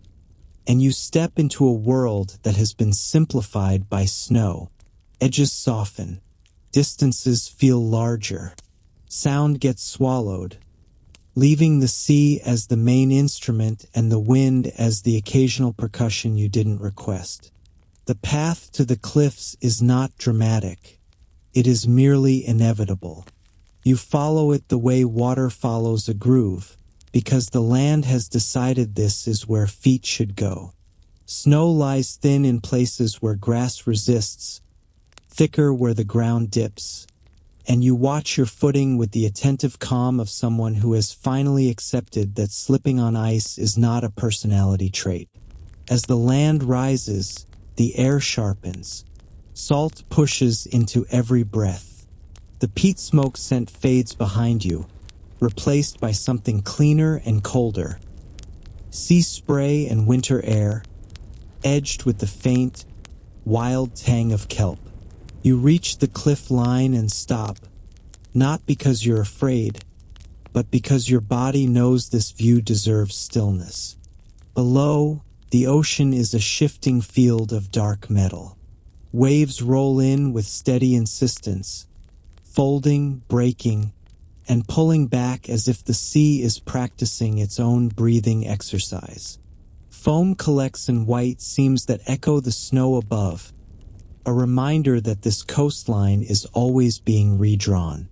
and you step into a world that has been simplified by snow. Edges soften, distances feel larger, sound gets swallowed, leaving the sea as the main instrument and the wind as the occasional percussion you didn't request. The path to the cliffs is not dramatic. It is merely inevitable. You follow it the way water follows a groove, because the land has decided this is where feet should go. Snow lies thin in places where grass resists, thicker where the ground dips, and you watch your footing with the attentive calm of someone who has finally accepted that slipping on ice is not a personality trait. As the land rises, the air sharpens. Salt pushes into every breath. The peat smoke scent fades behind you, replaced by something cleaner and colder. Sea spray and winter air, edged with the faint, wild tang of kelp. You reach the cliff line and stop, not because you're afraid, but because your body knows this view deserves stillness. Below, the ocean is a shifting field of dark metal. Waves roll in with steady insistence, folding, breaking, and pulling back as if the sea is practicing its own breathing exercise. Foam collects in white seams that echo the snow above, a reminder that this coastline is always being redrawn.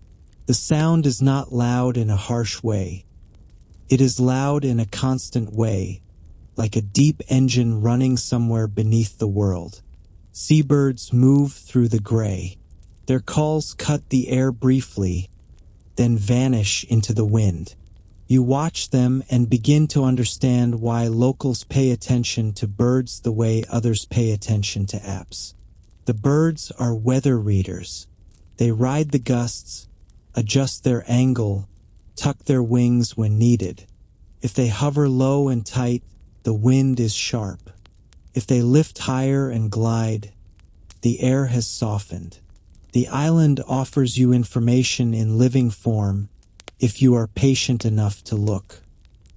The sound is not loud in a harsh way. It is loud in a constant way, like a deep engine running somewhere beneath the world. Seabirds move through the gray. Their calls cut the air briefly, then vanish into the wind. You watch them and begin to understand why locals pay attention to birds the way others pay attention to apps. The birds are weather readers. They ride the gusts, adjust their angle, tuck their wings when needed. If they hover low and tight, the wind is sharp. If they lift higher and glide, the air has softened. The island offers you information in living form if you are patient enough to look.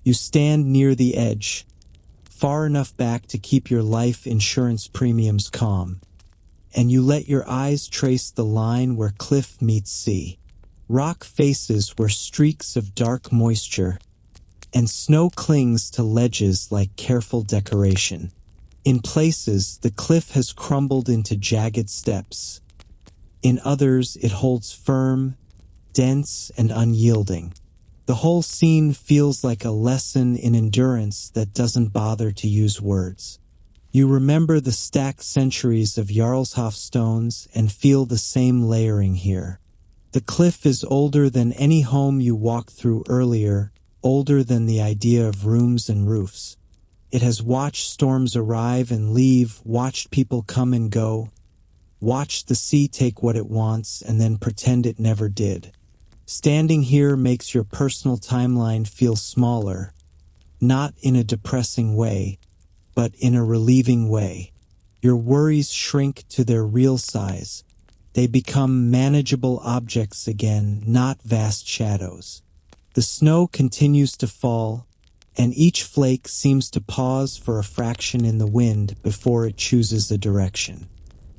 You stand near the edge, far enough back to keep your life insurance premiums calm, and you let your eyes trace the line where cliff meets sea. Rock faces where streaks of dark moisture, and snow clings to ledges like careful decoration. In places, the cliff has crumbled into jagged steps. In others, it holds firm, dense, and unyielding. The whole scene feels like a lesson in endurance that doesn't bother to use words. You remember the stacked centuries of Jarlshof stones and feel the same layering here. The cliff is older than any home you walked through earlier, older than the idea of rooms and roofs. It has watched storms arrive and leave, watched people come and go, watched the sea take what it wants and then pretend it never did. Standing here makes your personal timeline feel smaller, not in a depressing way, but in a relieving way. Your worries shrink to their real size. They become manageable objects again, not vast shadows. The snow continues to fall, and each flake seems to pause for a fraction in the wind before it chooses a direction.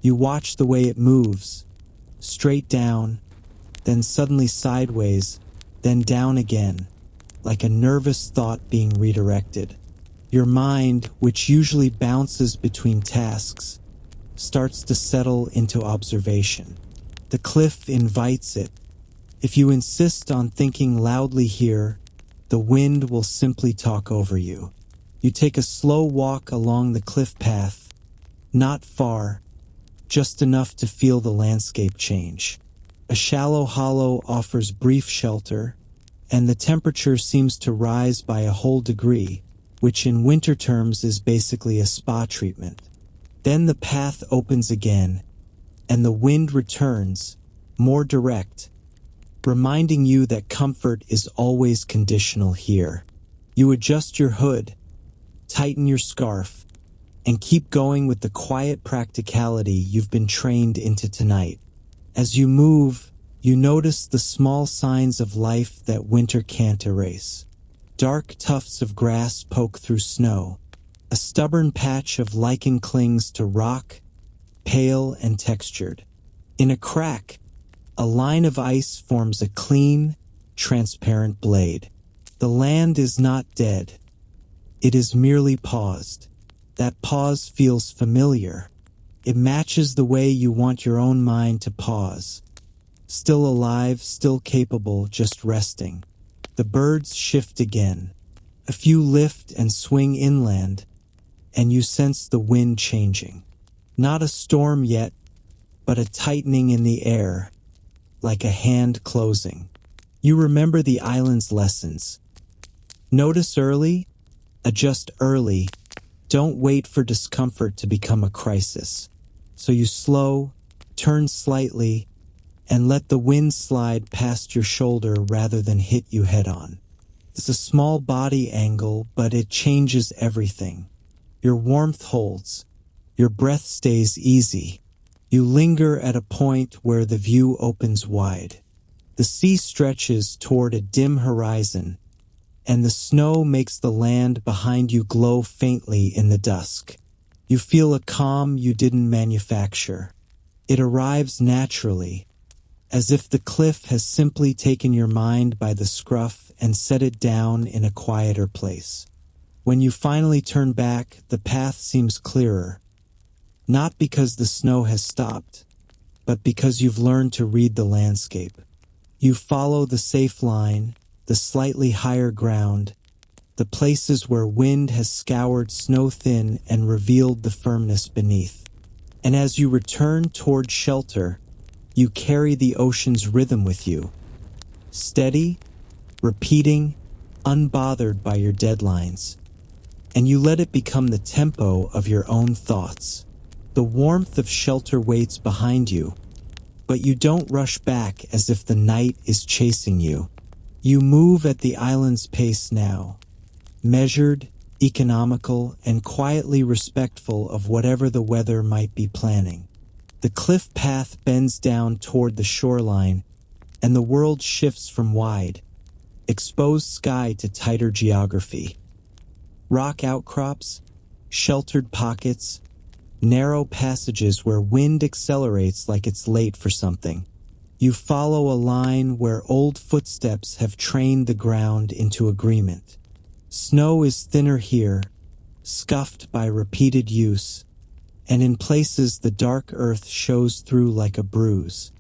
You watch the way it moves, straight down, then suddenly sideways, then down again, like a nervous thought being redirected. Your mind, which usually bounces between tasks, starts to settle into observation. The cliff invites it. If you insist on thinking loudly here, the wind will simply talk over you. You take a slow walk along the cliff path, not far, just enough to feel the landscape change. A shallow hollow offers brief shelter, and the temperature seems to rise by a whole degree, which in winter terms is basically a spa treatment. Then the path opens again, and the wind returns, more direct, reminding you that comfort is always conditional here. You adjust your hood, tighten your scarf, and keep going with the quiet practicality you've been trained into tonight. As you move, you notice the small signs of life that winter can't erase. Dark tufts of grass poke through snow. A stubborn patch of lichen clings to rock, pale and textured. In a crack, a line of ice forms a clean, transparent blade. The land is not dead. It is merely paused. That pause feels familiar. It matches the way you want your own mind to pause. Still alive, still capable, just resting. The birds shift again. A few lift and swing inland, and you sense the wind changing. Not a storm yet, but a tightening in the air, like a hand closing. You remember the island's lessons. Notice early, adjust early, don't wait for discomfort to become a crisis. So you slow, turn slightly, and let the wind slide past your shoulder rather than hit you head-on. It's a small body angle, but it changes everything. Your warmth holds. Your breath stays easy. You linger at a point where the view opens wide. The sea stretches toward a dim horizon, and the snow makes the land behind you glow faintly in the dusk. You feel a calm you didn't manufacture. It arrives naturally, as if the cliff has simply taken your mind by the scruff and set it down in a quieter place. When you finally turn back, the path seems clearer, not because the snow has stopped, but because you've learned to read the landscape. You follow the safe line, the slightly higher ground, the places where wind has scoured snow thin and revealed the firmness beneath. And as you return toward shelter, you carry the ocean's rhythm with you. Steady, repeating, unbothered by your deadlines. And you let it become the tempo of your own thoughts. The warmth of shelter waits behind you, but you don't rush back as if the night is chasing you. You move at the island's pace now, measured, economical, and quietly respectful of whatever the weather might be planning. The cliff path bends down toward the shoreline, and the world shifts from wide, exposed sky to tighter geography. Rock outcrops, sheltered pockets, narrow passages where wind accelerates like it's late for something. You follow a line where old footsteps have trained the ground into agreement. Snow is thinner here, scuffed by repeated use, and in places the dark earth shows through like a bruise.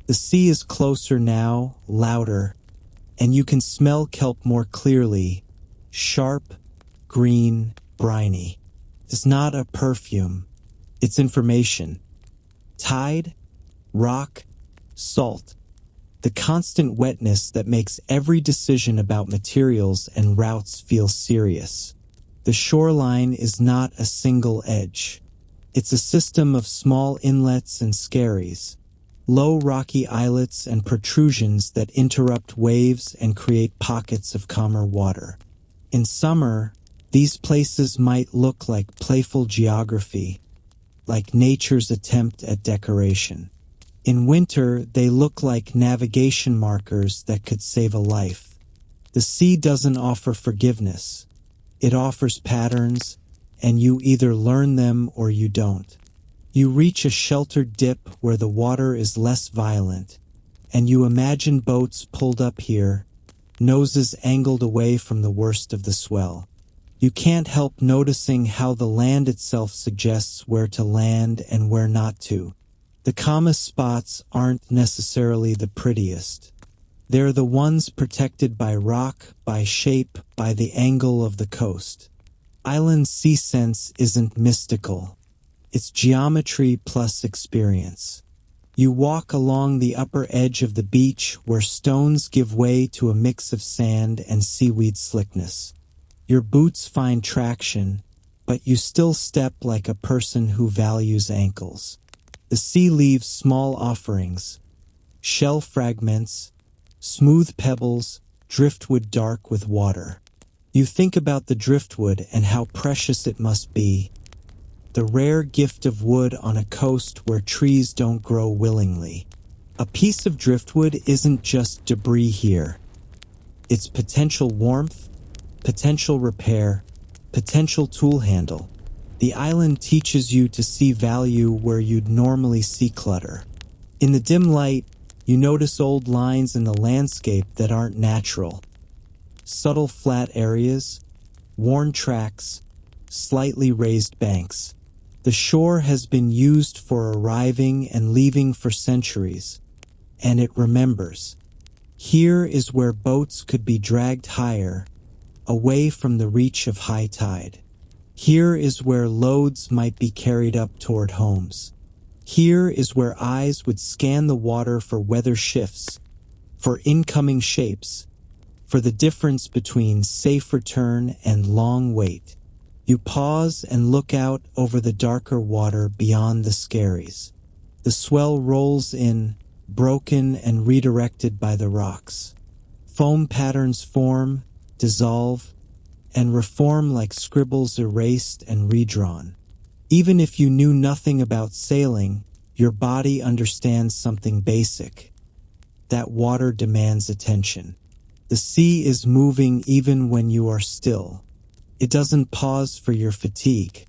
The sea is closer now, louder, and you can smell kelp more clearly, sharp, green, briny. It's not a perfume. It's information. Tide, rock, salt. The constant wetness that makes every decision about materials and routes feel serious. The shoreline is not a single edge. It's a system of small inlets and skerries, low rocky islets and protrusions that interrupt waves and create pockets of calmer water. In summer, these places might look like playful geography, like nature's attempt at decoration. In winter, they look like navigation markers that could save a life. The sea doesn't offer forgiveness. It offers patterns, and you either learn them or you don't. You reach a sheltered dip where the water is less violent, and you imagine boats pulled up here, noses angled away from the worst of the swell. You can't help noticing how the land itself suggests where to land and where not to. The calmest spots aren't necessarily the prettiest. They're the ones protected by rock, by shape, by the angle of the coast. Island sea sense isn't mystical. It's geometry plus experience. You walk along the upper edge of the beach where stones give way to a mix of sand and seaweed slickness. Your boots find traction, but you still step like a person who values ankles. The sea leaves small offerings, shell fragments, smooth pebbles, driftwood dark with water. You think about the driftwood and how precious it must be, the rare gift of wood on a coast where trees don't grow willingly. A piece of driftwood isn't just debris here. It's potential warmth, potential repair, potential tool handle. The island teaches you to see value where you'd normally see clutter. In the dim light, you notice old lines in the landscape that aren't natural. Subtle flat areas, worn tracks, slightly raised banks. The shore has been used for arriving and leaving for centuries, and it remembers. Here is where boats could be dragged higher, away from the reach of high tide. Here is where loads might be carried up toward homes. Here is where eyes would scan the water for weather shifts, for incoming shapes, for the difference between safe return and long wait. You pause and look out over the darker water beyond the skerries. The swell rolls in, broken and redirected by the rocks. Foam patterns form, dissolve, and reform like scribbles erased and redrawn. Even if you knew nothing about sailing, your body understands something basic. That water demands attention. The sea is moving even when you are still. It doesn't pause for your fatigue.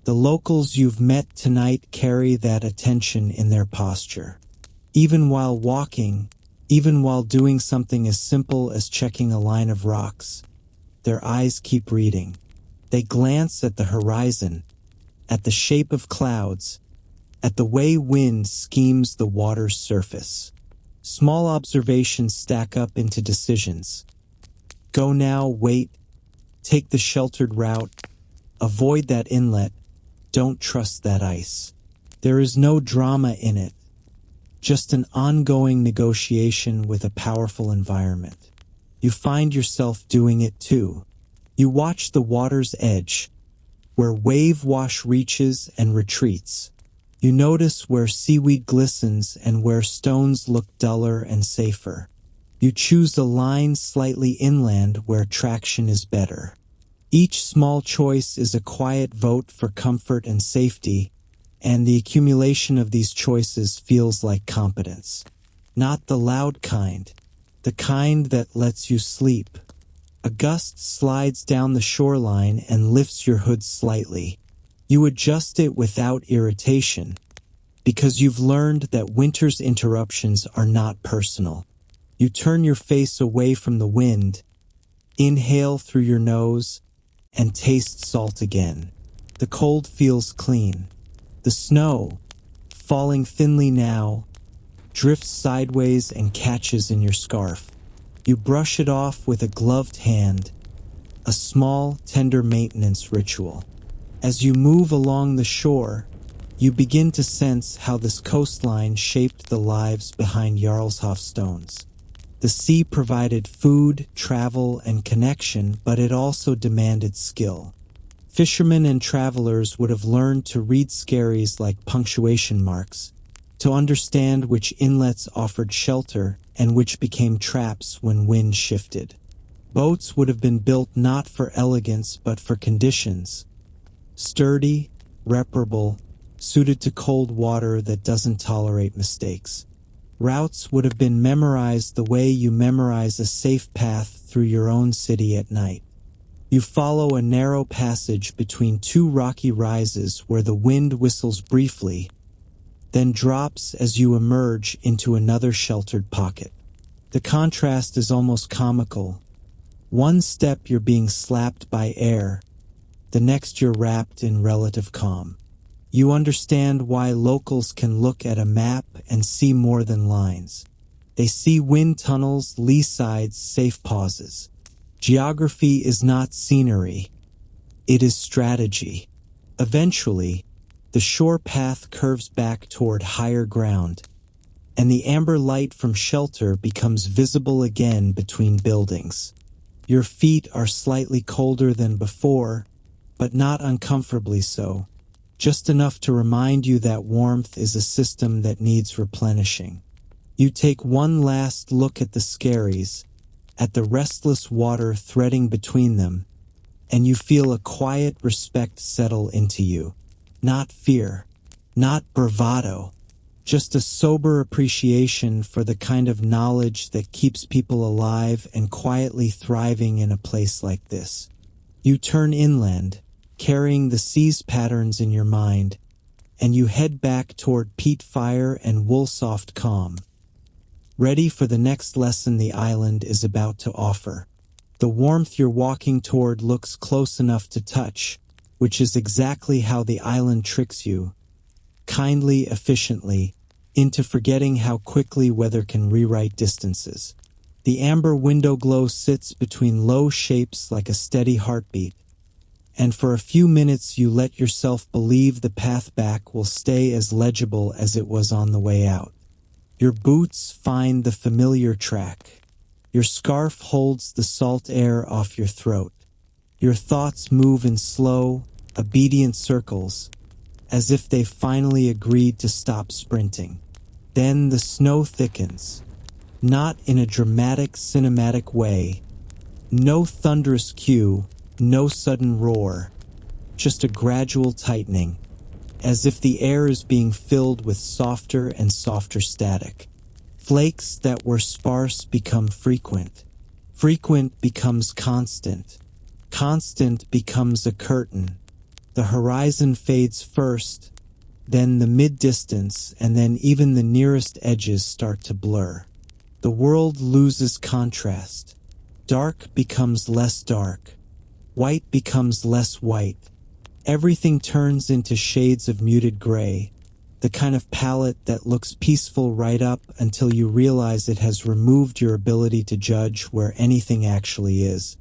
The locals you've met tonight carry that attention in their posture. Even while walking, even while doing something as simple as checking a line of rocks, their eyes keep reading. They glance at the horizon, at the shape of clouds, at the way wind schemes the water's surface. Small observations stack up into decisions. Go now, wait, take the sheltered route, avoid that inlet, don't trust that ice. There is no drama in it, just an ongoing negotiation with a powerful environment. You find yourself doing it too. You watch the water's edge, where wave wash reaches and retreats. You notice where seaweed glistens and where stones look duller and safer. You choose a line slightly inland where traction is better. Each small choice is a quiet vote for comfort and safety, and the accumulation of these choices feels like competence. Not the loud kind, the kind that lets you sleep. A gust slides down the shoreline and lifts your hood slightly. You adjust it without irritation, because you've learned that winter's interruptions are not personal. You turn your face away from the wind, inhale through your nose, and taste salt again. The cold feels clean. The snow, falling thinly now, drifts sideways and catches in your scarf. You brush it off with a gloved hand, a small, tender maintenance ritual. As you move along the shore, you begin to sense how this coastline shaped the lives behind Jarlshof stones. The sea provided food, travel, and connection, but it also demanded skill. Fishermen and travelers would have learned to read skerries like punctuation marks, to understand which inlets offered shelter and which became traps when wind shifted. Boats would have been built not for elegance but for conditions. Sturdy, reparable, suited to cold water that doesn't tolerate mistakes. Routes would have been memorized the way you memorize a safe path through your own city at night. You follow a narrow passage between two rocky rises where the wind whistles briefly, then drops as you emerge into another sheltered pocket. The contrast is almost comical. One step you're being slapped by air, the next you're wrapped in relative calm. You understand why locals can look at a map and see more than lines. They see wind tunnels, lee sides, safe pauses. Geography is not scenery. It is strategy. Eventually, the shore path curves back toward higher ground, and the amber light from shelter becomes visible again between buildings. Your feet are slightly colder than before, but not uncomfortably so. Just enough to remind you that warmth is a system that needs replenishing. You take one last look at the skerries, at the restless water threading between them, and you feel a quiet respect settle into you. Not fear, not bravado, just a sober appreciation for the kind of knowledge that keeps people alive and quietly thriving in a place like this. You turn inland, carrying the sea's patterns in your mind, and you head back toward peat fire and wool-soft calm, ready for the next lesson the island is about to offer. The warmth you're walking toward looks close enough to touch, which is exactly how the island tricks you, kindly, efficiently, into forgetting how quickly weather can rewrite distances. The amber window glow sits between low shapes like a steady heartbeat, and for a few minutes you let yourself believe the path back will stay as legible as it was on the way out. Your boots find the familiar track. Your scarf holds the salt air off your throat. Your thoughts move in slow, obedient circles, as if they've finally agreed to stop sprinting. Then the snow thickens, not in a dramatic cinematic way. No thunderous cue, no sudden roar, just a gradual tightening, as if the air is being filled with softer and softer static. Flakes that were sparse become frequent. Frequent becomes constant. Constant becomes a curtain. The horizon fades first, then the mid-distance, and then even the nearest edges start to blur. The world loses contrast. Dark becomes less dark. White becomes less white. Everything turns into shades of muted gray, the kind of palette that looks peaceful right up until you realize it has removed your ability to judge where anything actually is.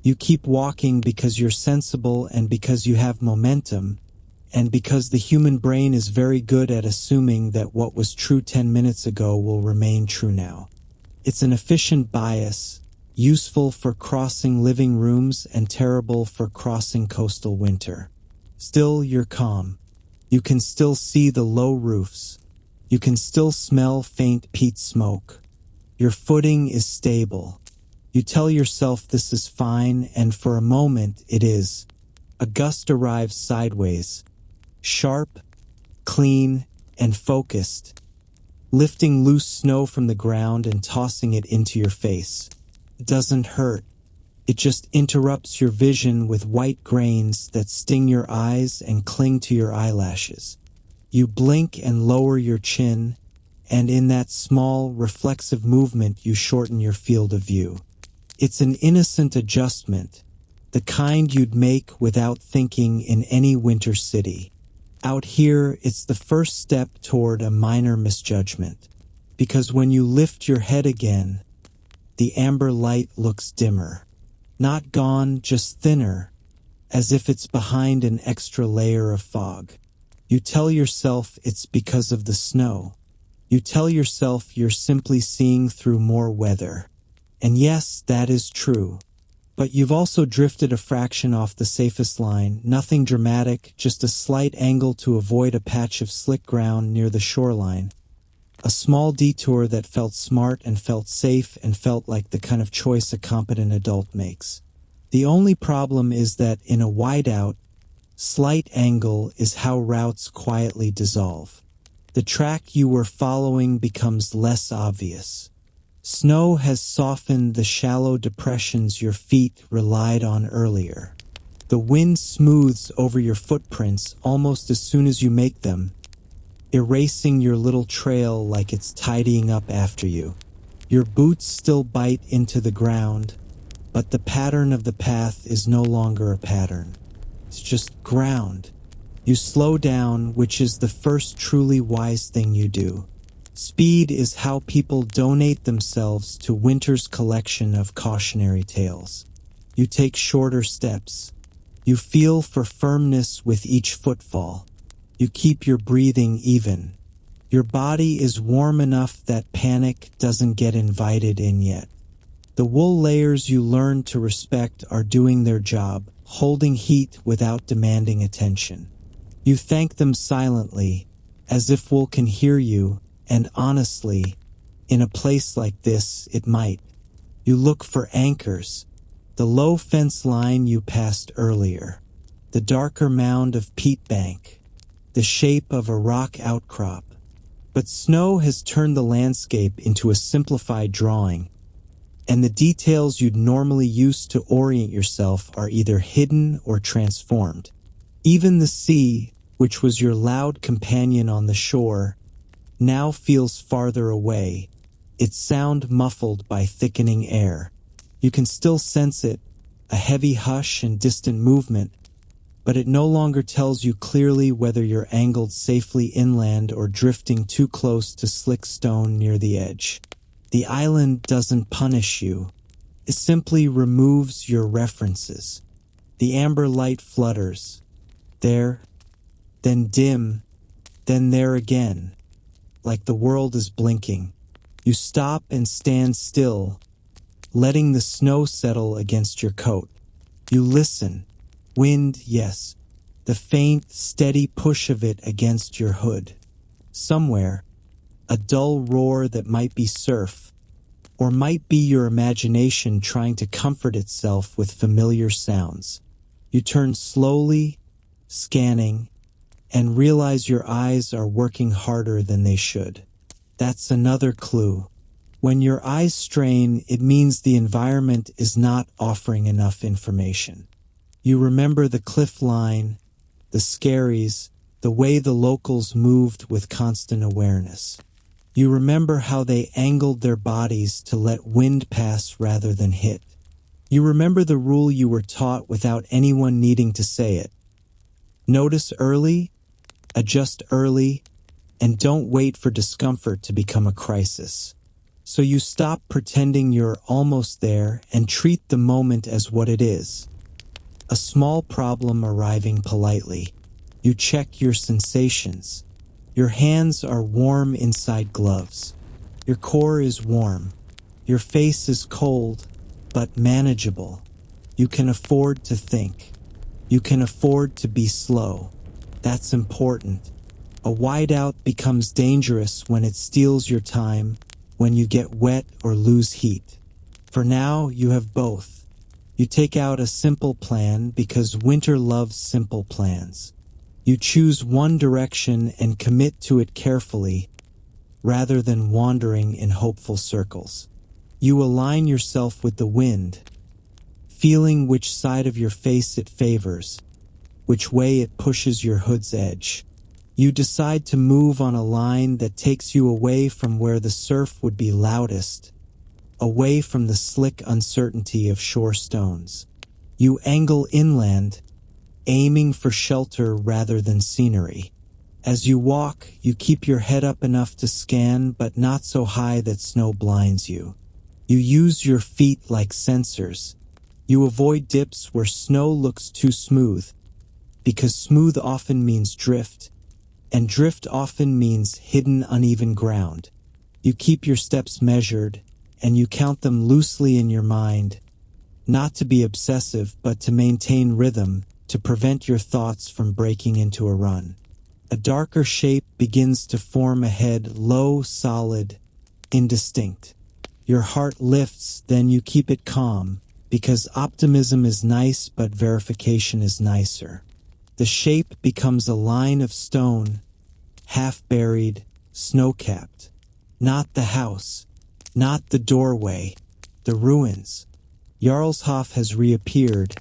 You keep walking because you're sensible and because you have momentum, and because the human brain is very good at assuming that what was true 10 minutes ago will remain true now. It's an efficient bias, useful for crossing living rooms and terrible for crossing coastal winter. Still, you're calm. You can still see the low roofs. You can still smell faint peat smoke. Your footing is stable. You tell yourself this is fine, and for a moment it is. A gust arrives sideways, sharp, clean, and focused, lifting loose snow from the ground and tossing it into your face. It doesn't hurt. It just interrupts your vision with white grains that sting your eyes and cling to your eyelashes. You blink and lower your chin, and in that small, reflexive movement you shorten your field of view. It's an innocent adjustment, the kind you'd make without thinking in any winter city. Out here, it's the first step toward a minor misjudgment, because when you lift your head again, the amber light looks dimmer. Not gone, just thinner, as if it's behind an extra layer of fog. You tell yourself it's because of the snow. You tell yourself you're simply seeing through more weather. And yes, that is true. But you've also drifted a fraction off the safest line, nothing dramatic, just a slight angle to avoid a patch of slick ground near the shoreline. A small detour that felt smart and felt safe and felt like the kind of choice a competent adult makes. The only problem is that in a whiteout, slight angle is how routes quietly dissolve. The track you were following becomes less obvious. Snow has softened the shallow depressions your feet relied on earlier. The wind smooths over your footprints almost as soon as you make them, erasing your little trail like it's tidying up after you. Your boots still bite into the ground, but the pattern of the path is no longer a pattern. It's just ground. You slow down, which is the first truly wise thing you do. Speed is how people donate themselves to winter's collection of cautionary tales. You take shorter steps. You feel for firmness with each footfall. You keep your breathing even. Your body is warm enough that panic doesn't get invited in yet. The wool layers you learn to respect are doing their job, holding heat without demanding attention. You thank them silently, as if wool can hear you, and honestly, in a place like this, it might. You look for anchors, the low fence line you passed earlier, the darker mound of peat bank, the shape of a rock outcrop. But snow has turned the landscape into a simplified drawing, and the details you'd normally use to orient yourself are either hidden or transformed. Even the sea, which was your loud companion on the shore, now feels farther away, its sound muffled by thickening air. You can still sense it, a heavy hush and distant movement, but it no longer tells you clearly whether you're angled safely inland or drifting too close to slick stone near the edge. The island doesn't punish you. It simply removes your references. The amber light flutters. There, then dim, then there again. Like the world is blinking. You stop and stand still, letting the snow settle against your coat. You listen. Wind, yes. The faint, steady push of it against your hood. Somewhere, a dull roar that might be surf, or might be your imagination trying to comfort itself with familiar sounds. You turn slowly, scanning, and realize your eyes are working harder than they should. That's another clue. When your eyes strain, it means the environment is not offering enough information. You remember the cliff line, the scaries, the way the locals moved with constant awareness. You remember how they angled their bodies to let wind pass rather than hit. You remember the rule you were taught without anyone needing to say it. Notice early, adjust early, and don't wait for discomfort to become a crisis. So you stop pretending you're almost there and treat the moment as what it is. A small problem arriving politely. You check your sensations. Your hands are warm inside gloves. Your core is warm. Your face is cold, but manageable. You can afford to think. You can afford to be slow. That's important. A whiteout becomes dangerous when it steals your time, when you get wet or lose heat. For now, you have both. You take out a simple plan because winter loves simple plans. You choose one direction and commit to it carefully, rather than wandering in hopeful circles. You align yourself with the wind, feeling which side of your face it favors, which way it pushes your hood's edge. You decide to move on a line that takes you away from where the surf would be loudest, away from the slick uncertainty of shore stones. You angle inland, aiming for shelter rather than scenery. As you walk, you keep your head up enough to scan, but not so high that snow blinds you. You use your feet like sensors. You avoid dips where snow looks too smooth, because smooth often means drift, and drift often means hidden uneven ground. You keep your steps measured, and you count them loosely in your mind, not to be obsessive but to maintain rhythm, to prevent your thoughts from breaking into a run. A darker shape begins to form ahead, low, solid, indistinct. Your heart lifts, then you keep it calm, because optimism is nice but verification is nicer. The shape becomes a line of stone, half-buried, snow-capped. Not the house, not the doorway, the ruins. Jarlshof has reappeared,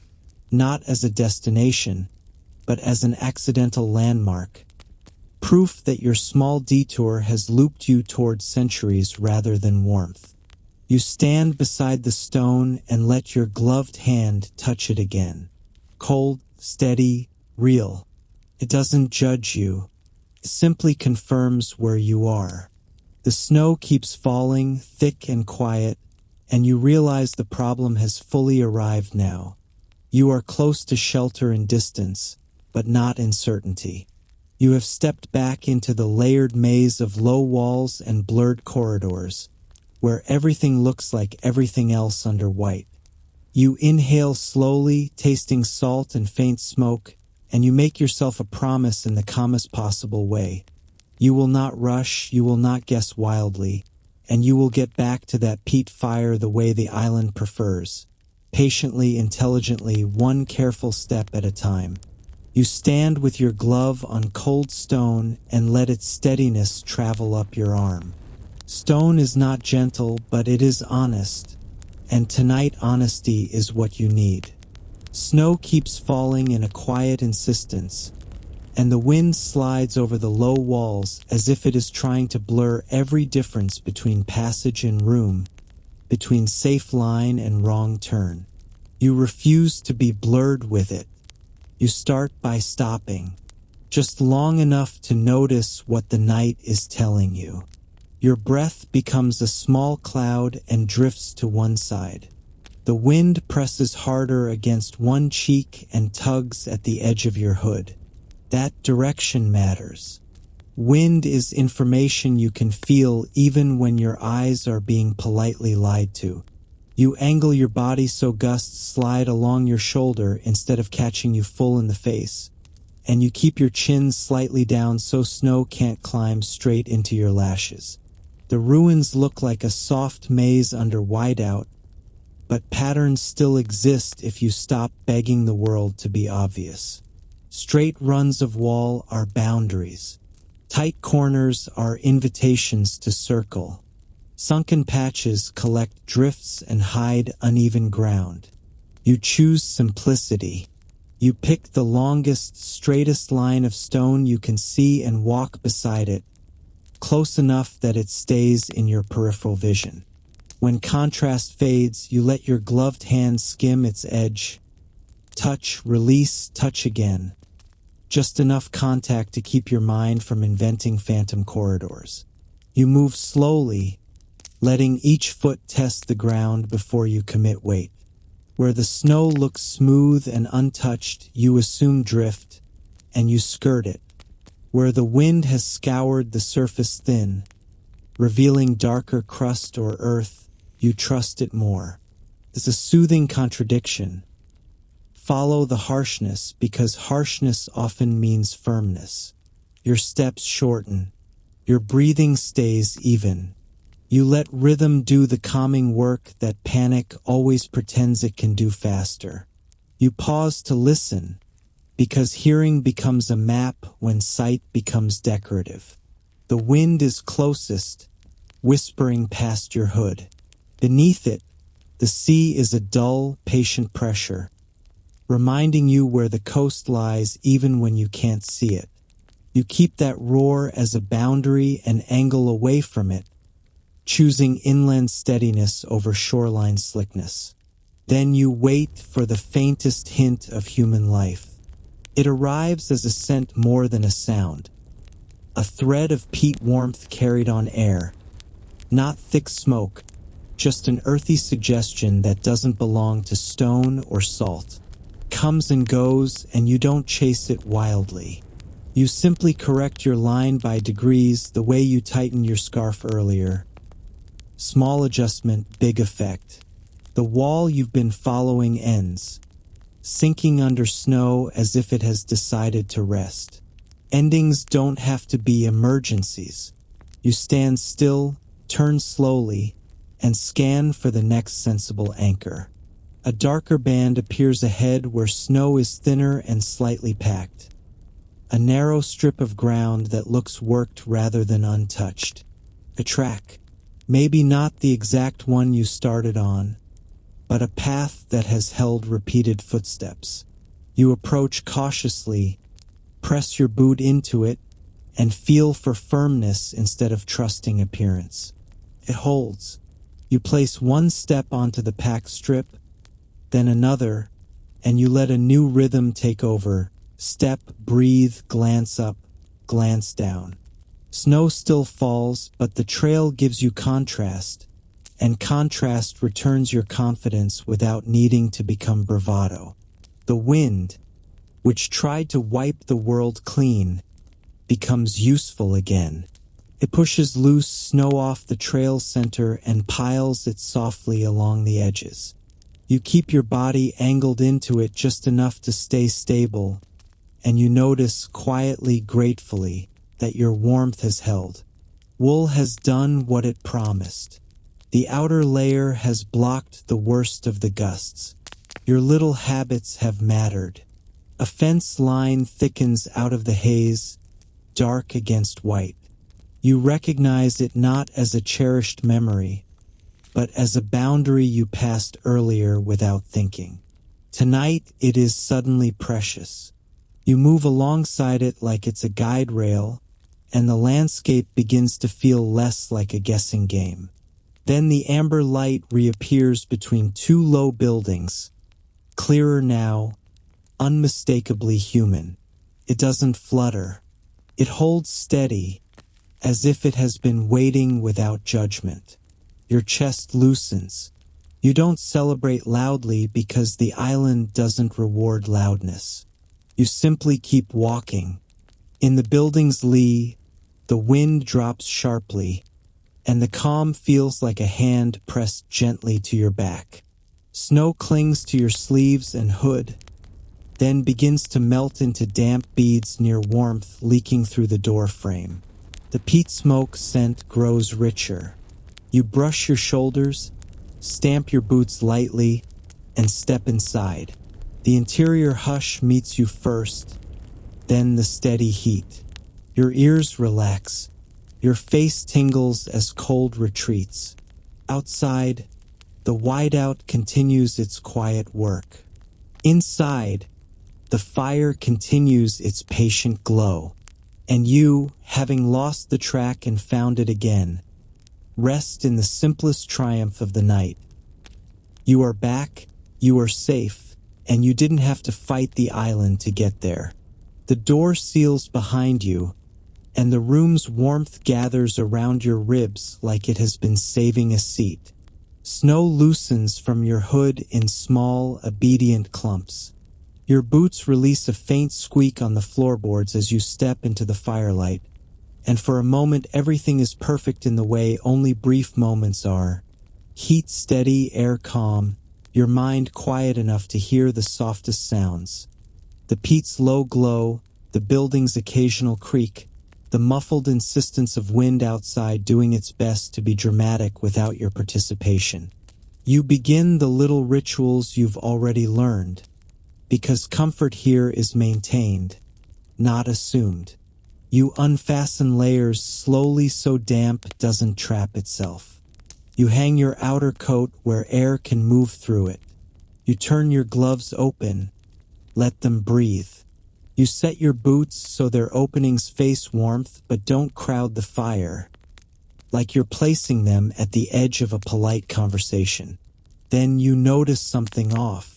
not as a destination, but as an accidental landmark. Proof that your small detour has looped you toward centuries rather than warmth. You stand beside the stone and let your gloved hand touch it again. Cold, steady, real. It doesn't judge you. It simply confirms where you are. The snow keeps falling, thick and quiet, and you realize the problem has fully arrived now. You are close to shelter in distance, but not in certainty. You have stepped back into the layered maze of low walls and blurred corridors, where everything looks like everything else under white. You inhale slowly, tasting salt and faint smoke, and you make yourself a promise in the calmest possible way. You will not rush, you will not guess wildly, and you will get back to that peat fire the way the island prefers. Patiently, intelligently, one careful step at a time. You stand with your glove on cold stone and let its steadiness travel up your arm. Stone is not gentle, but it is honest, and tonight honesty is what you need. Snow keeps falling in a quiet insistence, and the wind slides over the low walls as if it is trying to blur every difference between passage and room, between safe line and wrong turn. You refuse to be blurred with it. You start by stopping, just long enough to notice what the night is telling you. Your breath becomes a small cloud and drifts to one side. The wind presses harder against one cheek and tugs at the edge of your hood. That direction matters. Wind is information you can feel even when your eyes are being politely lied to. You angle your body so gusts slide along your shoulder instead of catching you full in the face. and you keep your chin slightly down so snow can't climb straight into your lashes. The ruins look like a soft maze under whiteout, but patterns still exist if you stop begging the world to be obvious. Straight runs of wall are boundaries. Tight corners are invitations to circle. Sunken patches collect drifts and hide uneven ground. You choose simplicity. You pick the longest, straightest line of stone you can see and walk beside it, close enough that it stays in your peripheral vision. When contrast fades, you let your gloved hand skim its edge. Touch, release, touch again. Just enough contact to keep your mind from inventing phantom corridors. You move slowly, letting each foot test the ground before you commit weight. Where the snow looks smooth and untouched, you assume drift, and you skirt it. Where the wind has scoured the surface thin, revealing darker crust or earth, you trust it more. It's a soothing contradiction. Follow the harshness because harshness often means firmness. Your steps shorten. Your breathing stays even. You let rhythm do the calming work that panic always pretends it can do faster. You pause to listen, because hearing becomes a map when sight becomes decorative. The wind is closest, whispering past your hood. Beneath it, the sea is a dull, patient pressure, reminding you where the coast lies even when you can't see it. You keep that roar as a boundary and angle away from it, choosing inland steadiness over shoreline slickness. Then you wait for the faintest hint of human life. It arrives as a scent more than a sound, a thread of peat warmth carried on air. Not thick smoke, just an earthy suggestion that doesn't belong to stone or salt. Comes and goes, and you don't chase it wildly. You simply correct your line by degrees the way you tighten your scarf earlier. Small adjustment, big effect. The wall you've been following ends, sinking under snow as if it has decided to rest. Endings don't have to be emergencies. You stand still, turn slowly, and scan for the next sensible anchor. A darker band appears ahead where snow is thinner and slightly packed. A narrow strip of ground that looks worked rather than untouched. A track. Maybe not the exact one you started on, but a path that has held repeated footsteps. You approach cautiously, press your boot into it, and feel for firmness instead of trusting appearance. It holds. You place one step onto the packed strip, then another, and you let a new rhythm take over. Step, breathe, glance up, glance down. Snow still falls, but the trail gives you contrast, and contrast returns your confidence without needing to become bravado. The wind, which tried to wipe the world clean, becomes useful again. It pushes loose snow off the trail center and piles it softly along the edges. You keep your body angled into it just enough to stay stable, and you notice quietly, gratefully, that your warmth has held. Wool has done what it promised. The outer layer has blocked the worst of the gusts. Your little habits have mattered. A fence line thickens out of the haze, dark against white. You recognize it not as a cherished memory, but as a boundary you passed earlier without thinking. Tonight it is suddenly precious. You move alongside it like it's a guide rail, and the landscape begins to feel less like a guessing game. Then the amber light reappears between two low buildings, clearer now, unmistakably human. It doesn't flutter. It holds steady, as if it has been waiting without judgment. Your chest loosens. You don't celebrate loudly because the island doesn't reward loudness. You simply keep walking. In the building's lee, the wind drops sharply, and the calm feels like a hand pressed gently to your back. Snow clings to your sleeves and hood, then begins to melt into damp beads near warmth leaking through the door frame. The peat smoke scent grows richer. You brush your shoulders, stamp your boots lightly, and step inside. The interior hush meets you first, then the steady heat. Your ears relax. Your face tingles as cold retreats. Outside, the whiteout continues its quiet work. Inside, the fire continues its patient glow. And you, having lost the track and found it again, rest in the simplest triumph of the night. You are back, you are safe, and you didn't have to fight the island to get there. The door seals behind you, and the room's warmth gathers around your ribs like it has been saving a seat. Snow loosens from your hood in small, obedient clumps. Your boots release a faint squeak on the floorboards as you step into the firelight, and for a moment everything is perfect in the way only brief moments are. Heat steady, air calm, your mind quiet enough to hear the softest sounds. The peat's low glow, the building's occasional creak, the muffled insistence of wind outside doing its best to be dramatic without your participation. You begin the little rituals you've already learned, because comfort here is maintained, not assumed. You unfasten layers slowly so damp doesn't trap itself. You hang your outer coat where air can move through it. You turn your gloves open, let them breathe. You set your boots so their openings face warmth but don't crowd the fire, like you're placing them at the edge of a polite conversation. Then you notice something off.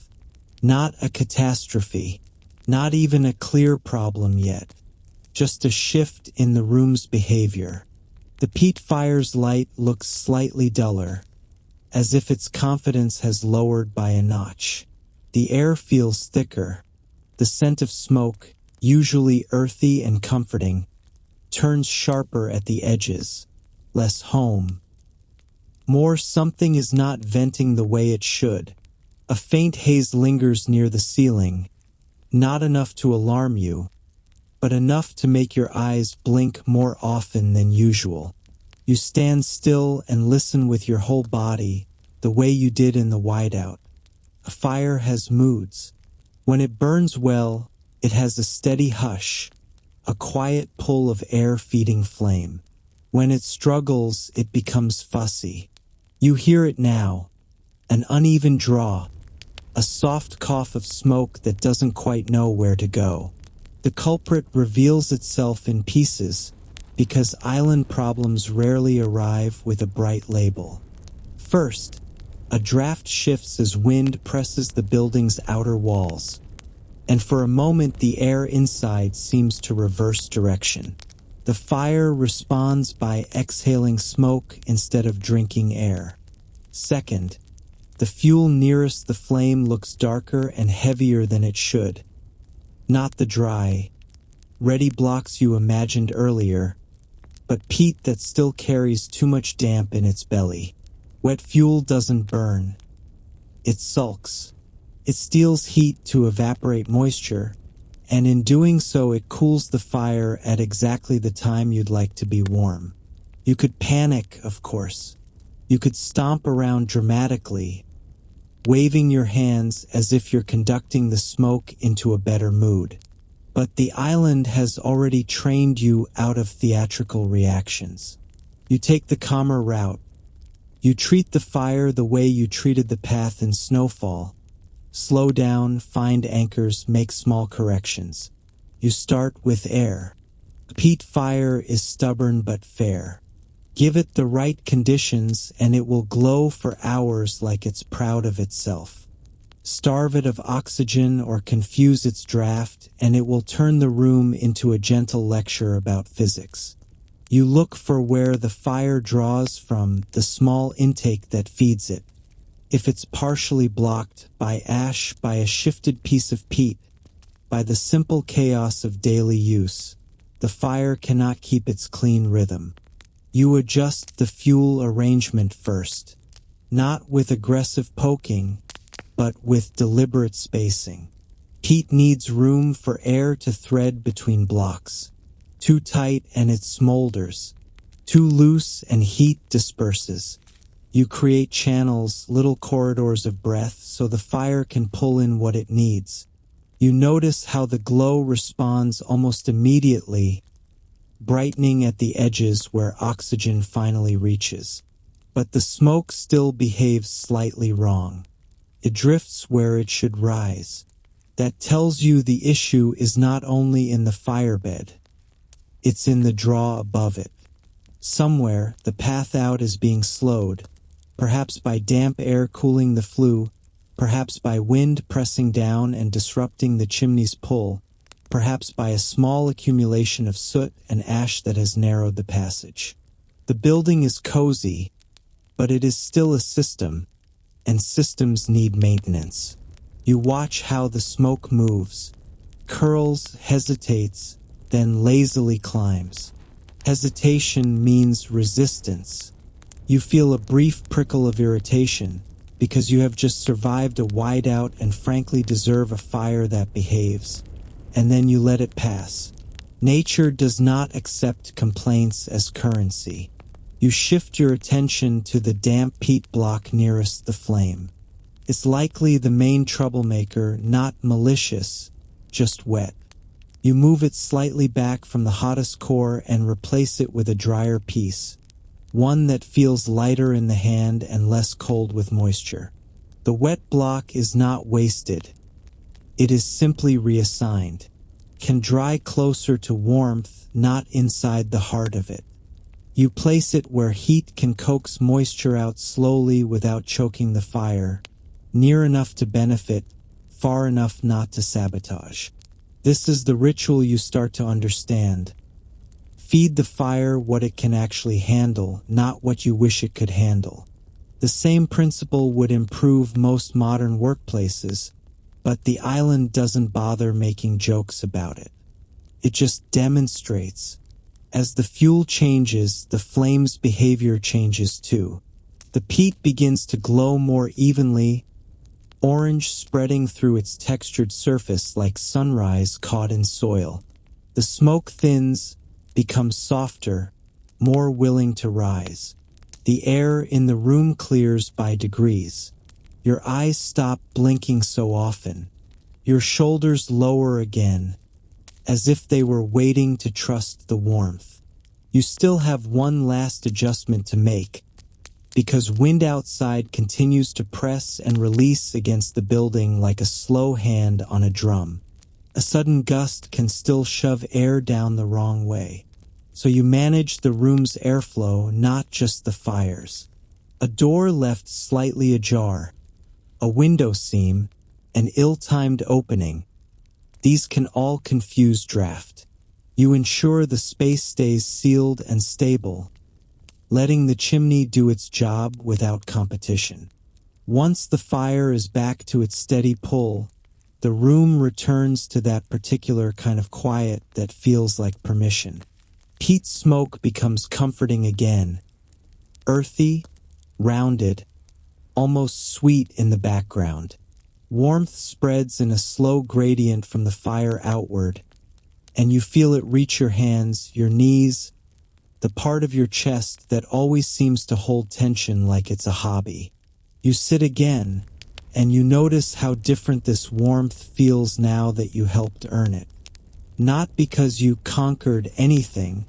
Not a catastrophe, not even a clear problem yet, just a shift in the room's behavior. The peat fire's light looks slightly duller, as if its confidence has lowered by a notch. The air feels thicker. The scent of smoke, usually earthy and comforting, turns sharper at the edges, less home. More something is not venting the way it should. A faint haze lingers near the ceiling, not enough to alarm you, but enough to make your eyes blink more often than usual. You stand still and listen with your whole body, the way you did in the whiteout. A fire has moods. When it burns well, it has a steady hush, a quiet pull of air-feeding flame. When it struggles, it becomes fussy. You hear it now, an uneven draw, a soft cough of smoke that doesn't quite know where to go. The culprit reveals itself in pieces, because island problems rarely arrive with a bright label. First, a draft shifts as wind presses the building's outer walls, and for a moment the air inside seems to reverse direction. The fire responds by exhaling smoke instead of drinking air. Second, the fuel nearest the flame looks darker and heavier than it should. Not the dry, ready blocks you imagined earlier, but peat that still carries too much damp in its belly. Wet fuel doesn't burn. It sulks. It steals heat to evaporate moisture, and in doing so it cools the fire at exactly the time you'd like to be warm. You could panic, of course. You could stomp around dramatically, waving your hands as if you're conducting the smoke into a better mood. But the island has already trained you out of theatrical reactions. You take the calmer route. You treat the fire the way you treated the path in snowfall. Slow down, find anchors, make small corrections. You start with air. A peat fire is stubborn but fair. Give it the right conditions and it will glow for hours like it's proud of itself. Starve it of oxygen or confuse its draft and it will turn the room into a gentle lecture about physics. You look for where the fire draws from, the small intake that feeds it. If it's partially blocked by ash, by a shifted piece of peat, by the simple chaos of daily use, the fire cannot keep its clean rhythm. You adjust the fuel arrangement first, not with aggressive poking, but with deliberate spacing. Peat needs room for air to thread between blocks. Too tight and it smolders. Too loose and heat disperses. You create channels, little corridors of breath, so the fire can pull in what it needs. You notice how the glow responds almost immediately, brightening at the edges where oxygen finally reaches. But the smoke still behaves slightly wrong. It drifts where it should rise. That tells you the issue is not only in the firebed, it's in the draw above it. Somewhere, the path out is being slowed, perhaps by damp air cooling the flue, perhaps by wind pressing down and disrupting the chimney's pull, perhaps by a small accumulation of soot and ash that has narrowed the passage. The building is cozy, but it is still a system, and systems need maintenance. You watch how the smoke moves, curls, hesitates, then lazily climbs. Hesitation means resistance. You feel a brief prickle of irritation because you have just survived a whiteout and frankly deserve a fire that behaves. And then you let it pass. Nature does not accept complaints as currency. You shift your attention to the damp peat block nearest the flame. It's likely the main troublemaker, not malicious, just wet. You move it slightly back from the hottest core and replace it with a drier piece, one that feels lighter in the hand and less cold with moisture. The wet block is not wasted. It is simply reassigned. Can dry closer to warmth, not inside the heart of it. You place it where heat can coax moisture out slowly without choking the fire, near enough to benefit, far enough not to sabotage. This is the ritual you start to understand. Feed the fire what it can actually handle, not what you wish it could handle. The same principle would improve most modern workplaces, but the island doesn't bother making jokes about it. It just demonstrates. As the fuel changes, the flame's behavior changes too. The peat begins to glow more evenly, orange spreading through its textured surface like sunrise caught in soil. The smoke thins, becomes softer, more willing to rise. The air in the room clears by degrees. Your eyes stop blinking so often. Your shoulders lower again, as if they were waiting to trust the warmth. You still have one last adjustment to make, because wind outside continues to press and release against the building like a slow hand on a drum. A sudden gust can still shove air down the wrong way. So you manage the room's airflow, not just the fire's. A door left slightly ajar, a window seam, an ill-timed opening. These can all confuse draft. You ensure the space stays sealed and stable, letting the chimney do its job without competition. Once the fire is back to its steady pull, the room returns to that particular kind of quiet that feels like permission. Peat smoke becomes comforting again, earthy, rounded, almost sweet in the background. Warmth spreads in a slow gradient from the fire outward, and you feel it reach your hands, your knees, the part of your chest that always seems to hold tension like it's a hobby. You sit again, and you notice how different this warmth feels now that you helped earn it. Not because you conquered anything,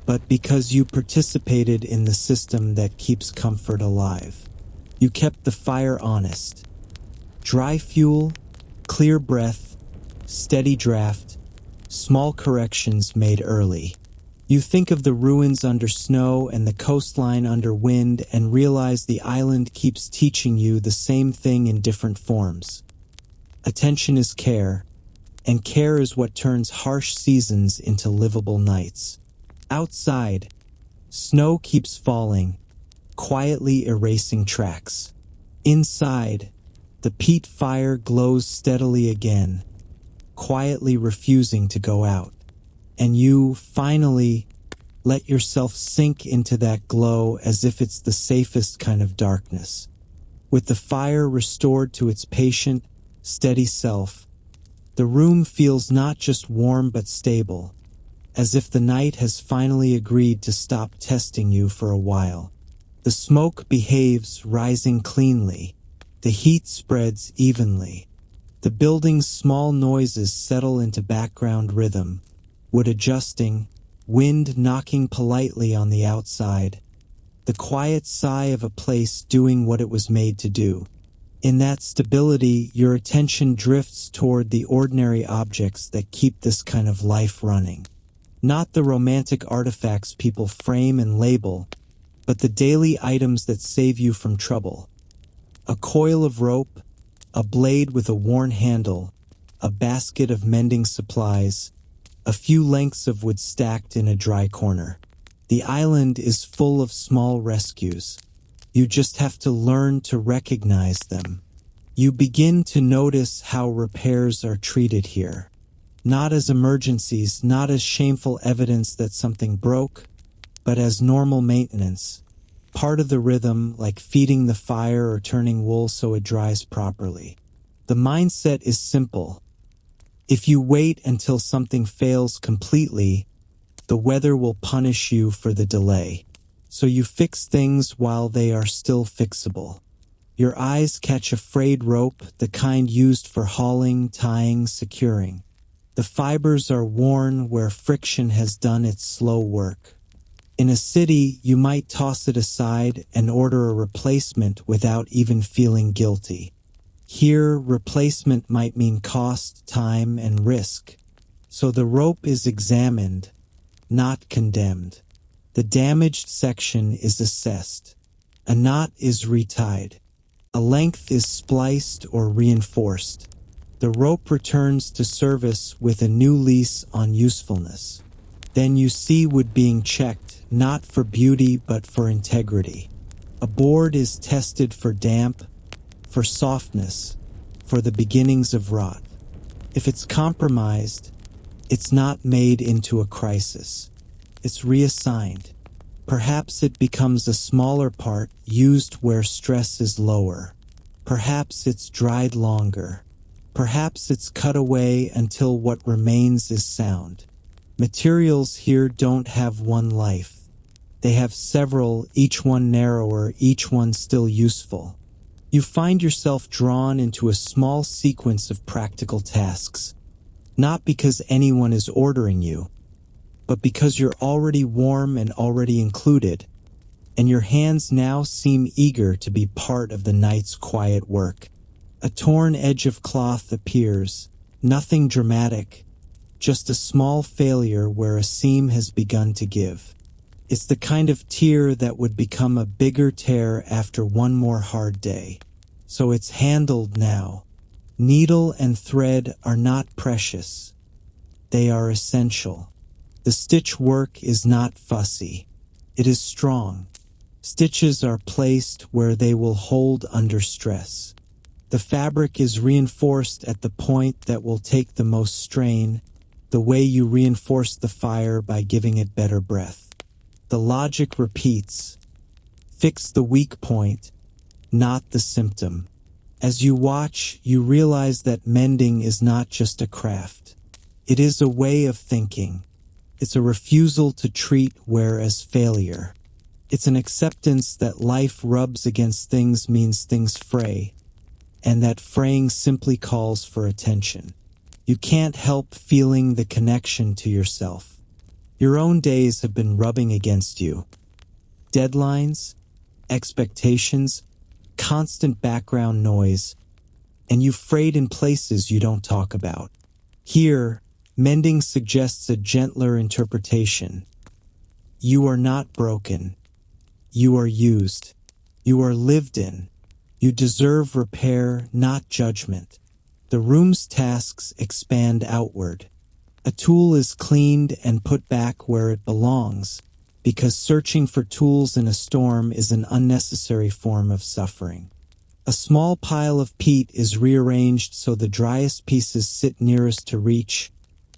but because you participated in the system that keeps comfort alive. You kept the fire honest. Dry fuel, clear breath, steady draft, small corrections made early. You think of the ruins under snow and the coastline under wind and realize the island keeps teaching you the same thing in different forms. Attention is care, and care is what turns harsh seasons into livable nights. Outside, snow keeps falling, quietly erasing tracks. Inside, the peat fire glows steadily again, quietly refusing to go out. And you, finally, let yourself sink into that glow as if it's the safest kind of darkness. With the fire restored to its patient, steady self, The room feels not just warm but stable, as if the night has finally agreed to stop testing you for a while. The smoke behaves, rising cleanly. The heat spreads evenly. The building's small noises settle into background rhythm, wood adjusting, wind knocking politely on the outside, the quiet sigh of a place doing what it was made to do. In that stability, your attention drifts toward the ordinary objects that keep this kind of life running. Not the romantic artifacts people frame and label, but the daily items that save you from trouble. A coil of rope, a blade with a worn handle, a basket of mending supplies, a few lengths of wood stacked in a dry corner. The island is full of small rescues. You just have to learn to recognize them. You begin to notice how repairs are treated here. Not as emergencies, not as shameful evidence that something broke, but as normal maintenance. Part of the rhythm, like feeding the fire or turning wool so it dries properly. The mindset is simple. If you wait until something fails completely, the weather will punish you for the delay. So you fix things while they are still fixable. Your eyes catch a frayed rope, the kind used for hauling, tying, securing. The fibers are worn where friction has done its slow work. In a city, you might toss it aside and order a replacement without even feeling guilty. Here, replacement might mean cost, time, and risk. So the rope is examined, not condemned. The damaged section is assessed. A knot is retied. A length is spliced or reinforced. The rope returns to service with a new lease on usefulness. Then you see wood being checked, not for beauty but for integrity. A board is tested for damp, for softness, for the beginnings of rot. If it's compromised, it's not made into a crisis. It's reassigned. Perhaps it becomes a smaller part used where stress is lower. Perhaps it's dried longer. Perhaps it's cut away until what remains is sound. Materials here don't have one life. They have several, each one narrower, each one still useful. You find yourself drawn into a small sequence of practical tasks, not because anyone is ordering you, but because you're already warm and already included, and your hands now seem eager to be part of the night's quiet work. A torn edge of cloth appears, nothing dramatic, just a small failure where a seam has begun to give. It's the kind of tear that would become a bigger tear after one more hard day. So it's handled now. Needle and thread are not precious. They are essential. The stitch work is not fussy. It is strong. Stitches are placed where they will hold under stress. The fabric is reinforced at the point that will take the most strain, the way you reinforce the fire by giving it better breath. The logic repeats. Fix the weak point, not the symptom. As you watch, you realize that mending is not just a craft. It is a way of thinking. It's a refusal to treat wear as failure. It's an acceptance that life rubs against things means things fray, and that fraying simply calls for attention. You can't help feeling the connection to yourself. Your own days have been rubbing against you. Deadlines, expectations, constant background noise, and you've frayed in places you don't talk about. Here, mending suggests a gentler interpretation. You are not broken. You are used. You are lived in. You deserve repair, not judgment. The room's tasks expand outward. A tool is cleaned and put back where it belongs, because searching for tools in a storm is an unnecessary form of suffering. A small pile of peat is rearranged so the driest pieces sit nearest to reach,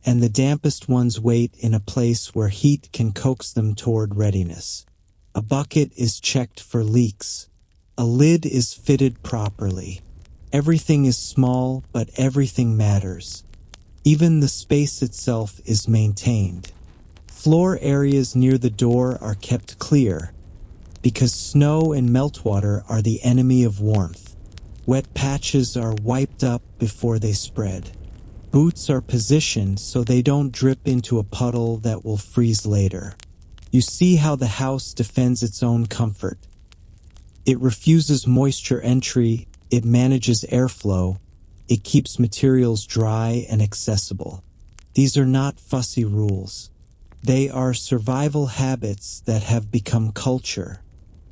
and the dampest ones wait in a place where heat can coax them toward readiness. A bucket is checked for leaks. A lid is fitted properly. Everything is small, but everything matters. Even the space itself is maintained. Floor areas near the door are kept clear, because snow and meltwater are the enemy of warmth. Wet patches are wiped up before they spread. Boots are positioned so they don't drip into a puddle that will freeze later. You see how the house defends its own comfort. It refuses moisture entry, it manages airflow, it keeps materials dry and accessible. These are not fussy rules. They are survival habits that have become culture.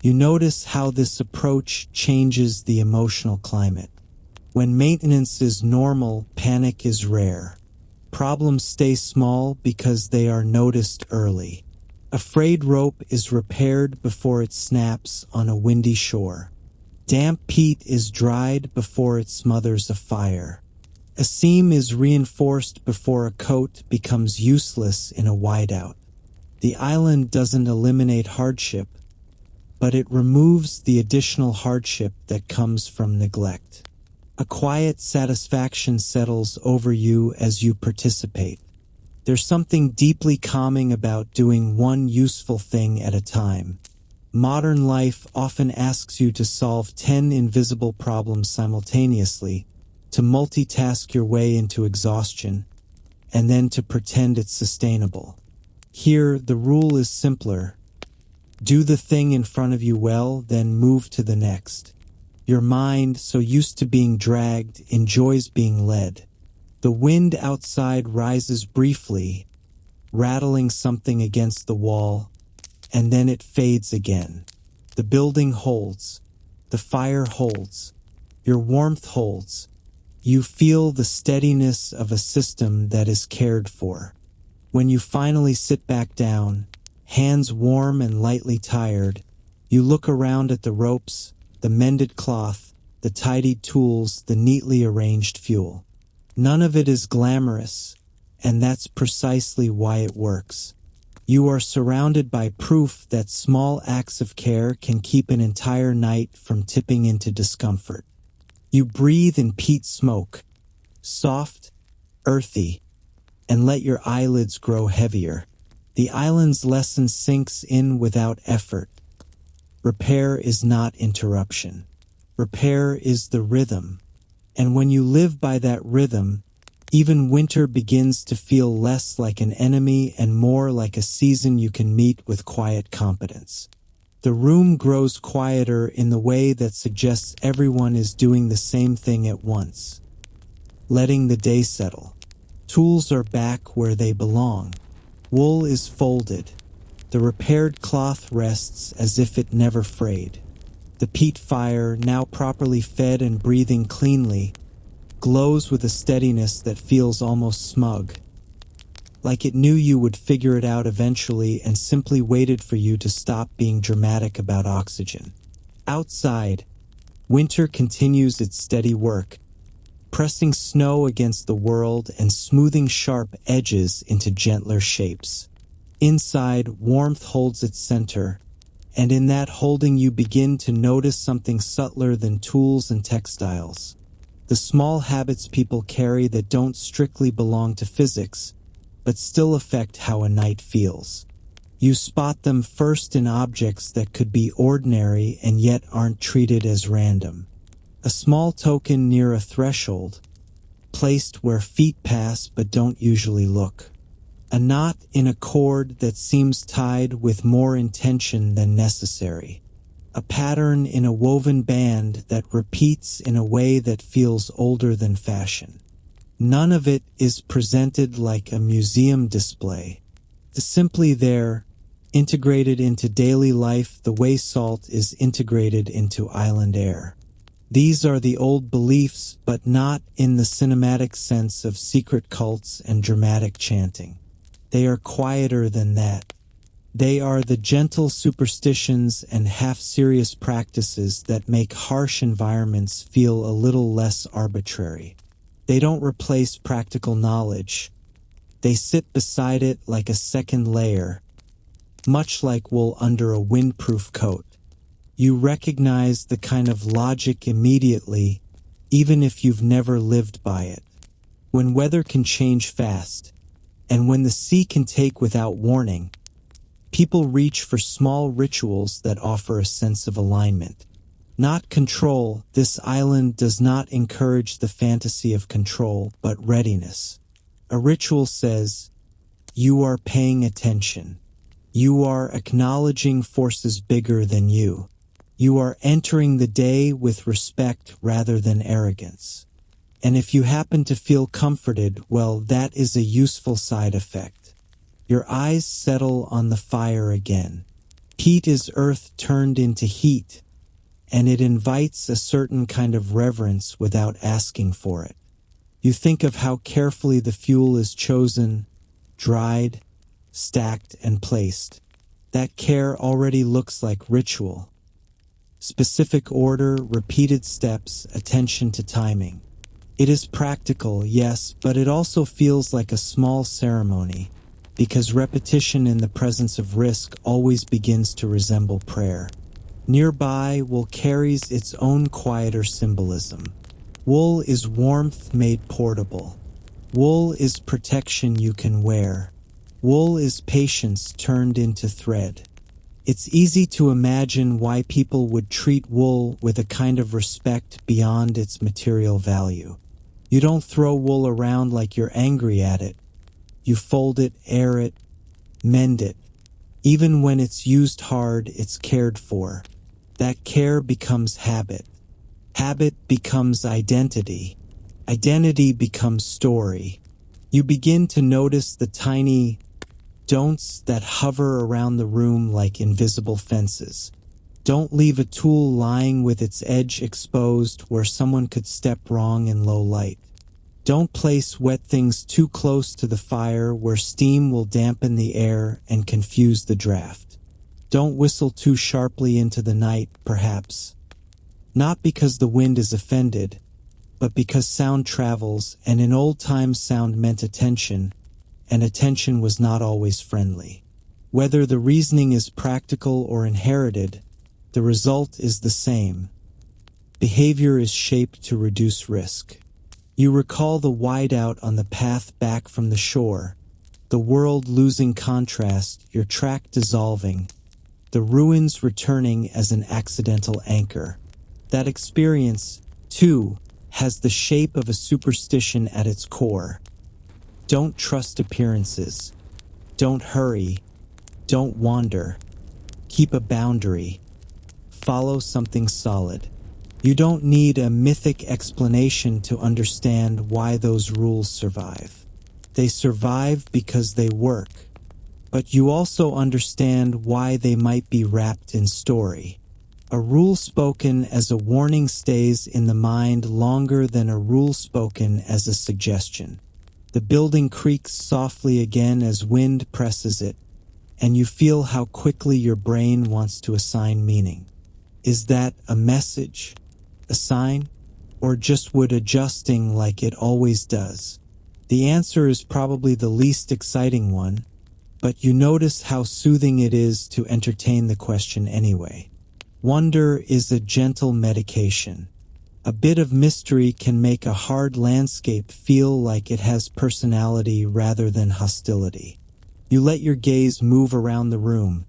You notice how this approach changes the emotional climate. When maintenance is normal, panic is rare. Problems stay small because they are noticed early. A frayed rope is repaired before it snaps on a windy shore. Damp peat is dried before it smothers a fire. A seam is reinforced before a coat becomes useless in a whiteout. The island doesn't eliminate hardship, but it removes the additional hardship that comes from neglect. A quiet satisfaction settles over you as you participate. There's something deeply calming about doing one useful thing at a time. Modern life often asks you to solve 10 invisible problems simultaneously, to multitask your way into exhaustion, and then to pretend it's sustainable. Here, the rule is simpler. Do the thing in front of you well, then move to the next. Your mind, so used to being dragged, enjoys being led. The wind outside rises briefly, rattling something against the wall, and then it fades again. The building holds. The fire holds. Your warmth holds. You feel the steadiness of a system that is cared for. When you finally sit back down, hands warm and lightly tired, you look around at the ropes, the mended cloth, the tidied tools, the neatly arranged fuel. None of it is glamorous, and that's precisely why it works. You are surrounded by proof that small acts of care can keep an entire night from tipping into discomfort. You breathe in peat smoke, soft, earthy, and let your eyelids grow heavier. The island's lesson sinks in without effort. Repair is not interruption. Repair is the rhythm. And when you live by that rhythm, even winter begins to feel less like an enemy and more like a season you can meet with quiet competence. The room grows quieter in the way that suggests everyone is doing the same thing at once. Letting the day settle. Tools are back where they belong. Wool is folded. The repaired cloth rests as if it never frayed. The peat fire, now properly fed and breathing cleanly, glows with a steadiness that feels almost smug, like it knew you would figure it out eventually and simply waited for you to stop being dramatic about oxygen. Outside, winter continues its steady work, pressing snow against the world and smoothing sharp edges into gentler shapes. Inside, warmth holds its center, and in that holding you begin to notice something subtler than tools and textiles. The small habits people carry that don't strictly belong to physics, but still affect how a night feels. You spot them first in objects that could be ordinary and yet aren't treated as random. A small token near a threshold, placed where feet pass but don't usually look. A knot in a cord that seems tied with more intention than necessary. A pattern in a woven band that repeats in a way that feels older than fashion. None of it is presented like a museum display. It's simply there, integrated into daily life the way salt is integrated into island air. These are the old beliefs, but not in the cinematic sense of secret cults and dramatic chanting. They are quieter than that. They are the gentle superstitions and half-serious practices that make harsh environments feel a little less arbitrary. They don't replace practical knowledge. They sit beside it like a second layer, much like wool under a windproof coat. You recognize the kind of logic immediately, even if you've never lived by it. when weather can change fast, and when the sea can take without warning, people reach for small rituals that offer a sense of alignment. Not control, this island does not encourage the fantasy of control, but readiness. A ritual says, you are paying attention. You are acknowledging forces bigger than you. You are entering the day with respect rather than arrogance. And if you happen to feel comforted, well, that is a useful side effect. Your eyes settle on the fire again. Peat is earth turned into heat, and it invites a certain kind of reverence without asking for it. You think of how carefully the fuel is chosen, dried, stacked, and placed. That care already looks like ritual. Specific order, repeated steps, attention to timing. It is practical, yes, but it also feels like a small ceremony, because repetition in the presence of risk always begins to resemble prayer. Nearby, wool carries its own quieter symbolism. Wool is warmth made portable. Wool is protection you can wear. Wool is patience turned into thread. It's easy to imagine why people would treat wool with a kind of respect beyond its material value. You don't throw wool around like you're angry at it. You fold it, air it, mend it. Even when it's used hard, it's cared for. That care becomes habit. Habit becomes identity. Identity becomes story. You begin to notice the tiny don'ts that hover around the room like invisible fences. Don't leave a tool lying with its edge exposed where someone could step wrong in low light. Don't place wet things too close to the fire where steam will dampen the air and confuse the draft. Don't whistle too sharply into the night, perhaps. Not because the wind is offended, but because sound travels, and in old times sound meant attention, and attention was not always friendly. Whether the reasoning is practical or inherited, the result is the same. Behavior is shaped to reduce risk. You recall the whiteout on the path back from the shore, the world losing contrast, your track dissolving, the ruins returning as an accidental anchor. That experience, too, has the shape of a superstition at its core. Don't trust appearances. Don't hurry. Don't wander. Keep a boundary. Follow something solid. You don't need a mythic explanation to understand why those rules survive. They survive because they work. But you also understand why they might be wrapped in story. A rule spoken as a warning stays in the mind longer than a rule spoken as a suggestion. The building creaks softly again as wind presses it, and you feel how quickly your brain wants to assign meaning. Is that a message, a sign, or just wood adjusting like it always does? The answer is probably the least exciting one, but you notice how soothing it is to entertain the question anyway. Wonder is a gentle medication. A bit of mystery can make a hard landscape feel like it has personality rather than hostility. You let your gaze move around the room,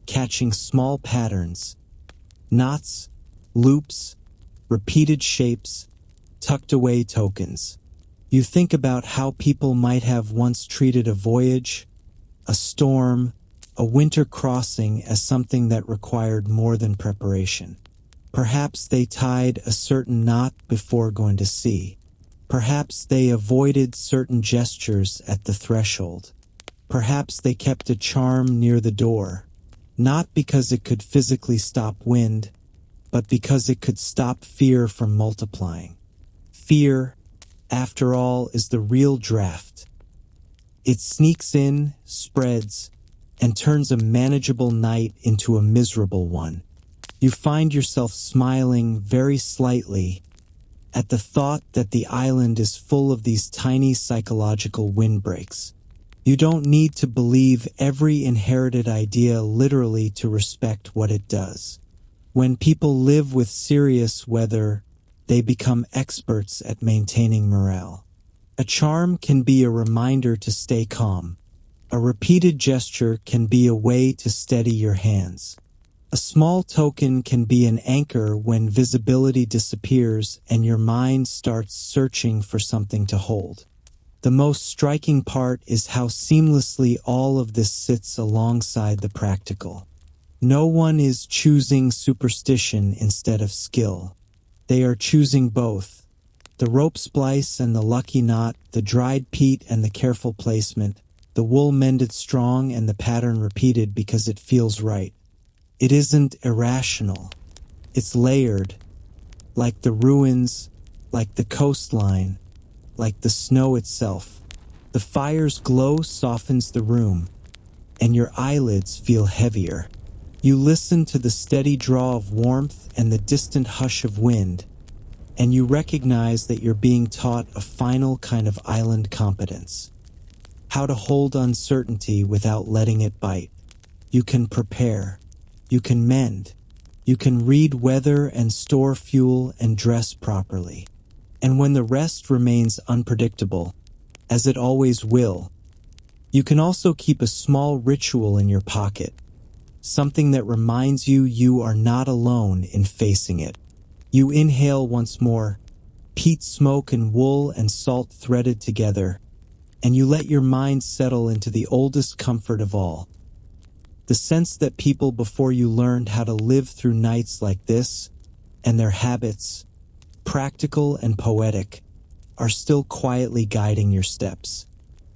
catching small patterns, knots, loops, repeated shapes, tucked away tokens. You think about how people might have once treated a voyage, a storm, a winter crossing as something that required more than preparation. Perhaps they tied a certain knot before going to sea. Perhaps they avoided certain gestures at the threshold. Perhaps they kept a charm near the door, not because it could physically stop wind, but because it could stop fear from multiplying. Fear, after all, is the real draft. It sneaks in, spreads, and turns a manageable night into a miserable one. You find yourself smiling very slightly at the thought that the island is full of these tiny psychological windbreaks. You don't need to believe every inherited idea literally to respect what it does. When people live with serious weather, they become experts at maintaining morale. A charm can be a reminder to stay calm. A repeated gesture can be a way to steady your hands. A small token can be an anchor when visibility disappears and your mind starts searching for something to hold. The most striking part is how seamlessly all of this sits alongside the practical. No one is choosing superstition instead of skill. They are choosing both. The rope splice and the lucky knot, the dried peat and the careful placement, the wool mended strong and the pattern repeated because it feels right. It isn't irrational. It's layered, like the ruins, like the coastline, like the snow itself. The fire's glow softens the room, and your eyelids feel heavier. You listen to the steady draw of warmth and the distant hush of wind, and you recognize that you're being taught a final kind of island competence. How to hold uncertainty without letting it bite. You can prepare. You can mend. You can read weather and store fuel and dress properly. And when the rest remains unpredictable, as it always will, you can also keep a small ritual in your pocket, something that reminds you you are not alone in facing it. You inhale once more, peat smoke and wool and salt threaded together, and you let your mind settle into the oldest comfort of all. The sense that people before you learned how to live through nights like this, and their habits, practical and poetic, are still quietly guiding your steps.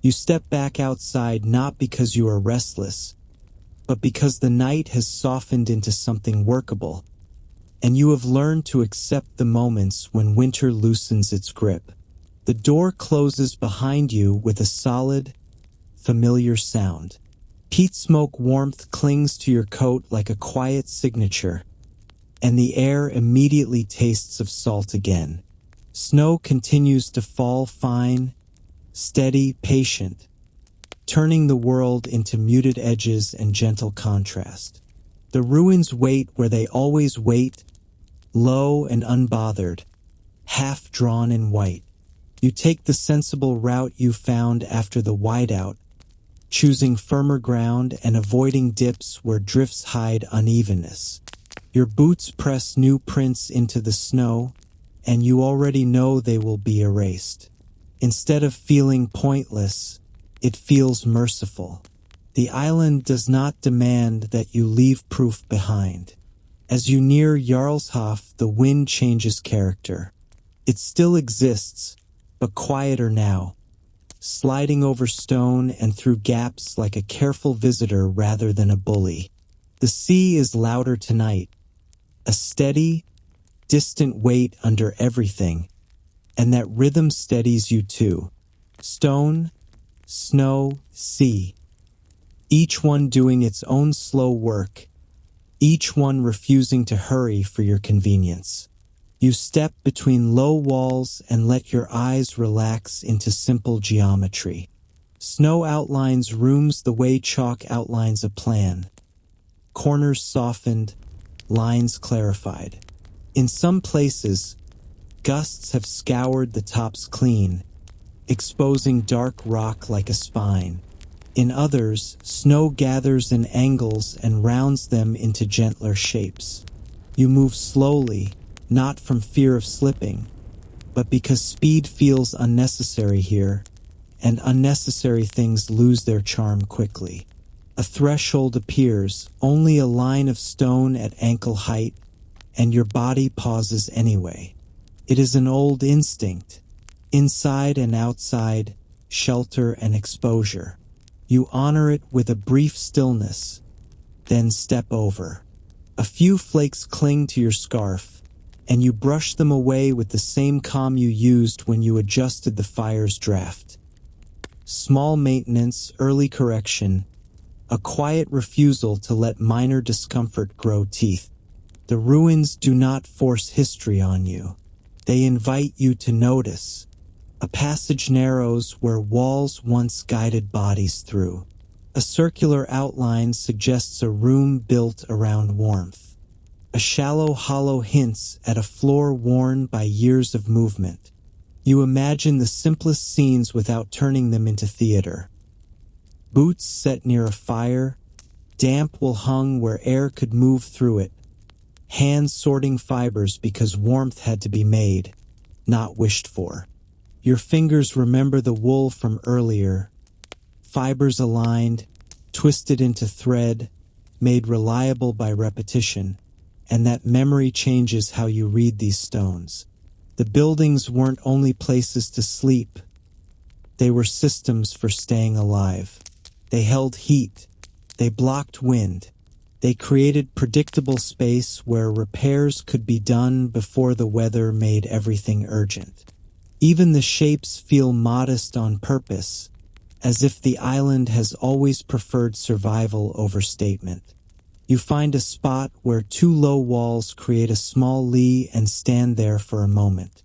You step back outside not because you are restless, but because the night has softened into something workable, and you have learned to accept the moments when winter loosens its grip. The door closes behind you with a solid, familiar sound. Peat smoke warmth clings to your coat like a quiet signature, and the air immediately tastes of salt again. Snow continues to fall fine, steady, patient, turning the world into muted edges and gentle contrast. The ruins wait where they always wait, low and unbothered, half drawn in white. You take the sensible route you found after the whiteout, choosing firmer ground and avoiding dips where drifts hide unevenness. Your boots press new prints into the snow, and you already know they will be erased. Instead of feeling pointless, it feels merciful. The island does not demand that you leave proof behind. As you near Jarlshof, the wind changes character. It still exists, but quieter now, sliding over stone and through gaps like a careful visitor rather than a bully. The sea is louder tonight, a steady, distant weight under everything, and that rhythm steadies you too. Stone, snow, sea, each one doing its own slow work, each one refusing to hurry for your convenience. You step between low walls and let your eyes relax into simple geometry. Snow outlines rooms the way chalk outlines a plan. Corners softened, lines clarified. In some places, gusts have scoured the tops clean, exposing dark rock like a spine. In others, snow gathers in angles and rounds them into gentler shapes. You move slowly, not from fear of slipping, but because speed feels unnecessary here, and unnecessary things lose their charm quickly. A threshold appears, only a line of stone at ankle height, and your body pauses anyway. It is an old instinct, inside and outside, shelter and exposure. You honor it with a brief stillness, then step over. A few flakes cling to your scarf, and you brush them away with the same calm you used when you adjusted the fire's draft. Small maintenance, early correction, a quiet refusal to let minor discomfort grow teeth. The ruins do not force history on you. They invite you to notice. A passage narrows where walls once guided bodies through. A circular outline suggests a room built around warmth. A shallow hollow hints at a floor worn by years of movement. You imagine the simplest scenes without turning them into theater. Boots set near a fire, damp wool hung where air could move through it, hands sorting fibers because warmth had to be made, not wished for. Your fingers remember the wool from earlier, fibers aligned, twisted into thread, made reliable by repetition, and that memory changes how you read these stones. The buildings weren't only places to sleep, they were systems for staying alive. They held heat, they blocked wind, they created predictable space where repairs could be done before the weather made everything urgent. Even the shapes feel modest on purpose, as if the island has always preferred survival over statement. You find a spot where two low walls create a small lee and stand there for a moment.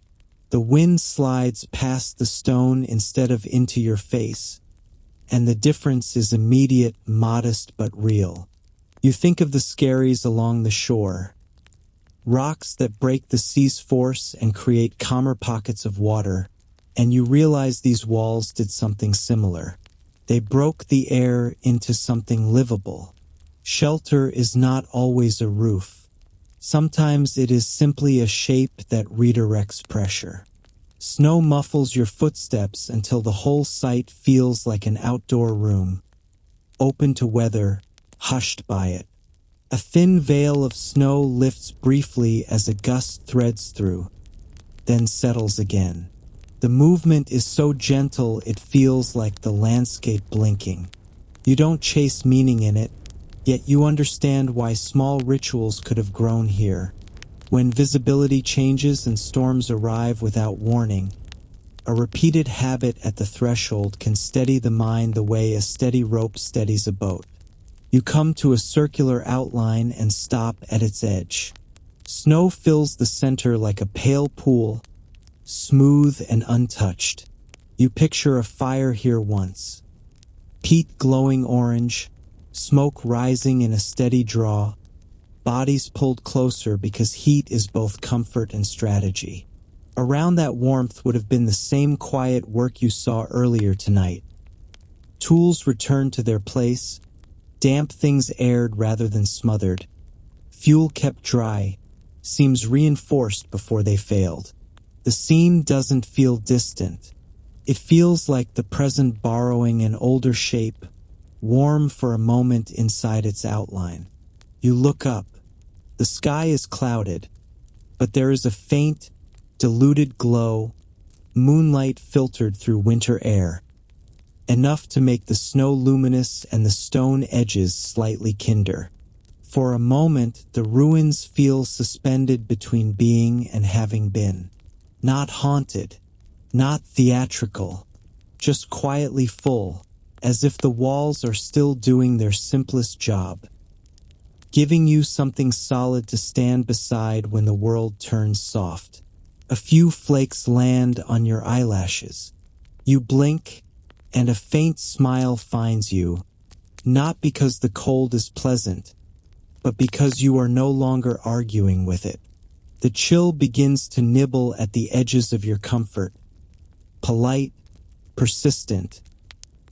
The wind slides past the stone instead of into your face, and the difference is immediate, modest but real. You think of the skerries along the shore, rocks that break the sea's force and create calmer pockets of water, and you realize these walls did something similar. They broke the air into something livable. Shelter is not always a roof. Sometimes it is simply a shape that redirects pressure. Snow muffles your footsteps until the whole site feels like an outdoor room, open to weather, hushed by it. A thin veil of snow lifts briefly as a gust threads through, then settles again. The movement is so gentle it feels like the landscape blinking. You don't chase meaning in it, yet you understand why small rituals could have grown here. When visibility changes and storms arrive without warning, a repeated habit at the threshold can steady the mind the way a steady rope steadies a boat. You come to a circular outline and stop at its edge. Snow fills the center like a pale pool, smooth and untouched. You picture a fire here once. Peat glowing orange, smoke rising in a steady draw, bodies pulled closer because heat is both comfort and strategy. Around that warmth would have been the same quiet work you saw earlier tonight. Tools returned to their place, damp things aired rather than smothered. Fuel kept dry, seams reinforced before they failed. The scene doesn't feel distant. It feels like the present borrowing an older shape, warm for a moment inside its outline. You look up. The sky is clouded, but there is a faint, diluted glow, moonlight filtered through winter air, enough to make the snow luminous and the stone edges slightly kinder. For a moment, the ruins feel suspended between being and having been. Not haunted, not theatrical, just quietly full, as if the walls are still doing their simplest job, giving you something solid to stand beside when the world turns soft. A few flakes land on your eyelashes. You blink, and a faint smile finds you, not because the cold is pleasant, but because you are no longer arguing with it. The chill begins to nibble at the edges of your comfort, polite, persistent,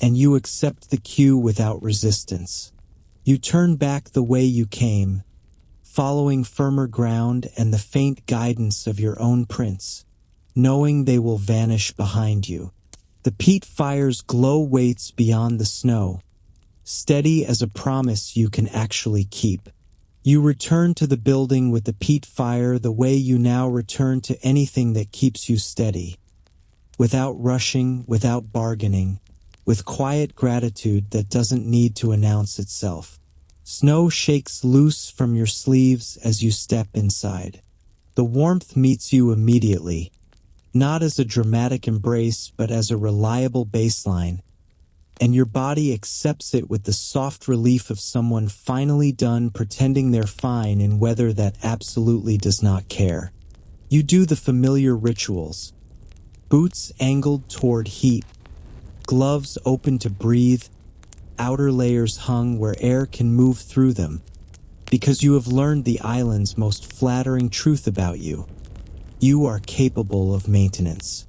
and you accept the cue without resistance. You turn back the way you came, following firmer ground and the faint guidance of your own prints, knowing they will vanish behind you. The peat fire's glow waits beyond the snow, steady as a promise you can actually keep. You return to the building with the peat fire the way you now return to anything that keeps you steady. Without rushing, without bargaining, with quiet gratitude that doesn't need to announce itself. Snow shakes loose from your sleeves as you step inside. The warmth meets you immediately, not as a dramatic embrace but as a reliable baseline, and your body accepts it with the soft relief of someone finally done pretending they're fine in weather that absolutely does not care. You do the familiar rituals. Boots angled toward heat, gloves open to breathe, outer layers hung where air can move through them, because you have learned the island's most flattering truth about you. You are capable of maintenance.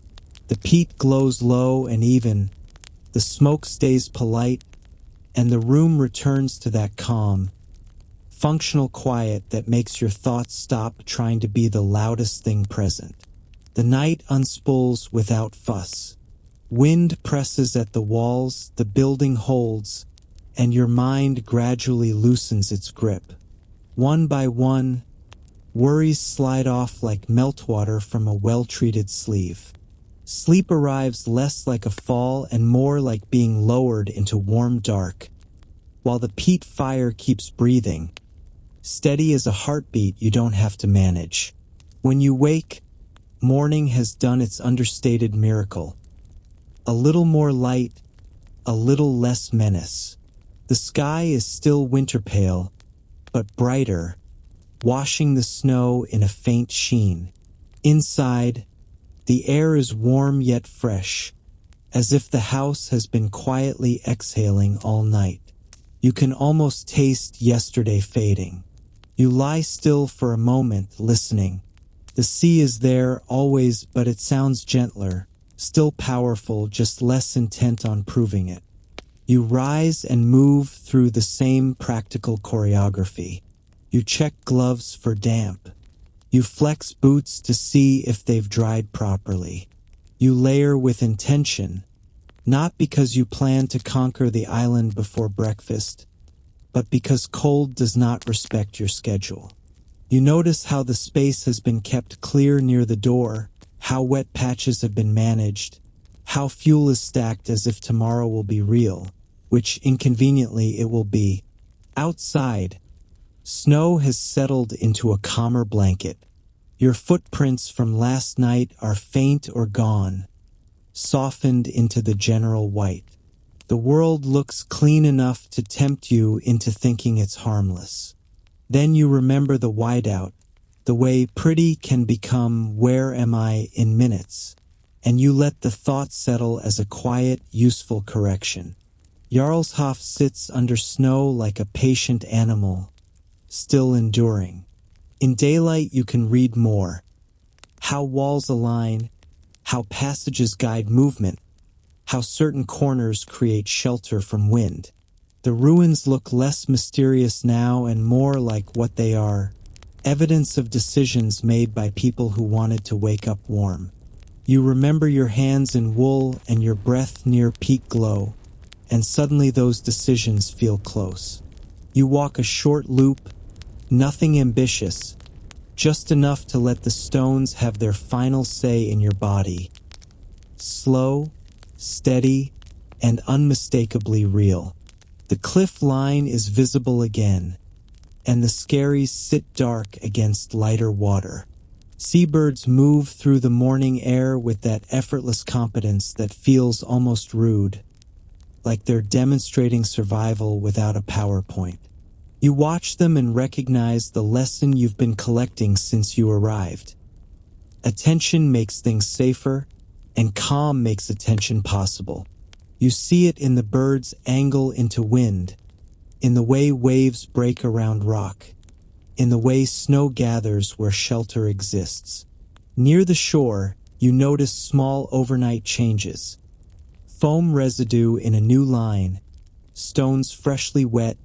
The peat glows low and even, the smoke stays polite, and the room returns to that calm, functional quiet that makes your thoughts stop trying to be the loudest thing present. The night unspools without fuss. Wind presses at the walls, the building holds, and your mind gradually loosens its grip. One by one, worries slide off like meltwater from a well-treated sleeve. Sleep arrives less like a fall and more like being lowered into warm dark, while the peat fire keeps breathing, steady as a heartbeat you don't have to manage. When you wake, morning has done its understated miracle. A little more light, a little less menace. The sky is still winter pale, but brighter, washing the snow in a faint sheen. Inside, the air is warm yet fresh, as if the house has been quietly exhaling all night. You can almost taste yesterday fading. You lie still for a moment, listening. The sea is there always, but it sounds gentler, still powerful, just less intent on proving it. You rise and move through the same practical choreography. You check gloves for damp. You flex boots to see if they've dried properly. You layer with intention, not because you plan to conquer the island before breakfast, but because cold does not respect your schedule. You notice how the space has been kept clear near the door, how wet patches have been managed, how fuel is stacked as if tomorrow will be real, which inconveniently it will be. Outside, snow has settled into a calmer blanket. Your footprints from last night are faint or gone, softened into the general white. The world looks clean enough to tempt you into thinking it's harmless. Then you remember the whiteout, the way pretty can become where am I in minutes, and you let the thought settle as a quiet, useful correction. Jarlshof sits under snow like a patient animal, still enduring. In daylight you can read more. How walls align, how passages guide movement, how certain corners create shelter from wind. The ruins look less mysterious now and more like what they are, evidence of decisions made by people who wanted to wake up warm. You remember your hands in wool and your breath near peak glow, and suddenly those decisions feel close. You walk a short loop, nothing ambitious, just enough to let the stones have their final say in your body. Slow, steady, and unmistakably real. The cliff line is visible again, and the skerries sit dark against lighter water. Seabirds move through the morning air with that effortless competence that feels almost rude, like they're demonstrating survival without a PowerPoint. You watch them and recognize the lesson you've been collecting since you arrived. Attention makes things safer, and calm makes attention possible. You see it in the birds' angle into wind, in the way waves break around rock, in the way snow gathers where shelter exists. Near the shore, you notice small overnight changes. Foam residue in a new line, stones freshly wet,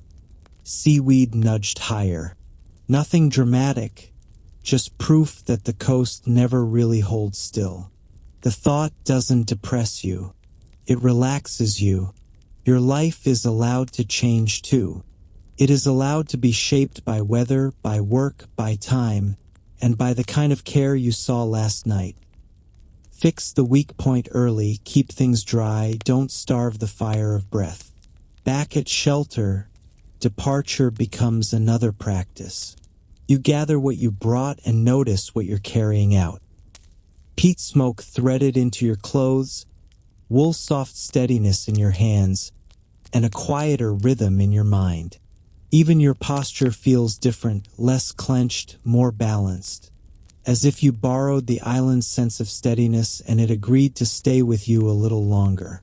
seaweed nudged higher. Nothing dramatic, just proof that the coast never really holds still. The thought doesn't depress you. It relaxes you. Your life is allowed to change too. It is allowed to be shaped by weather, by work, by time, and by the kind of care you saw last night. Fix the weak point early, keep things dry, don't starve the fire of breath. Back at shelter, departure becomes another practice. You gather what you brought and notice what you're carrying out. Peat smoke threaded into your clothes, wool soft steadiness in your hands, and a quieter rhythm in your mind. Even your posture feels different, less clenched, more balanced, as if you borrowed the island's sense of steadiness and it agreed to stay with you a little longer.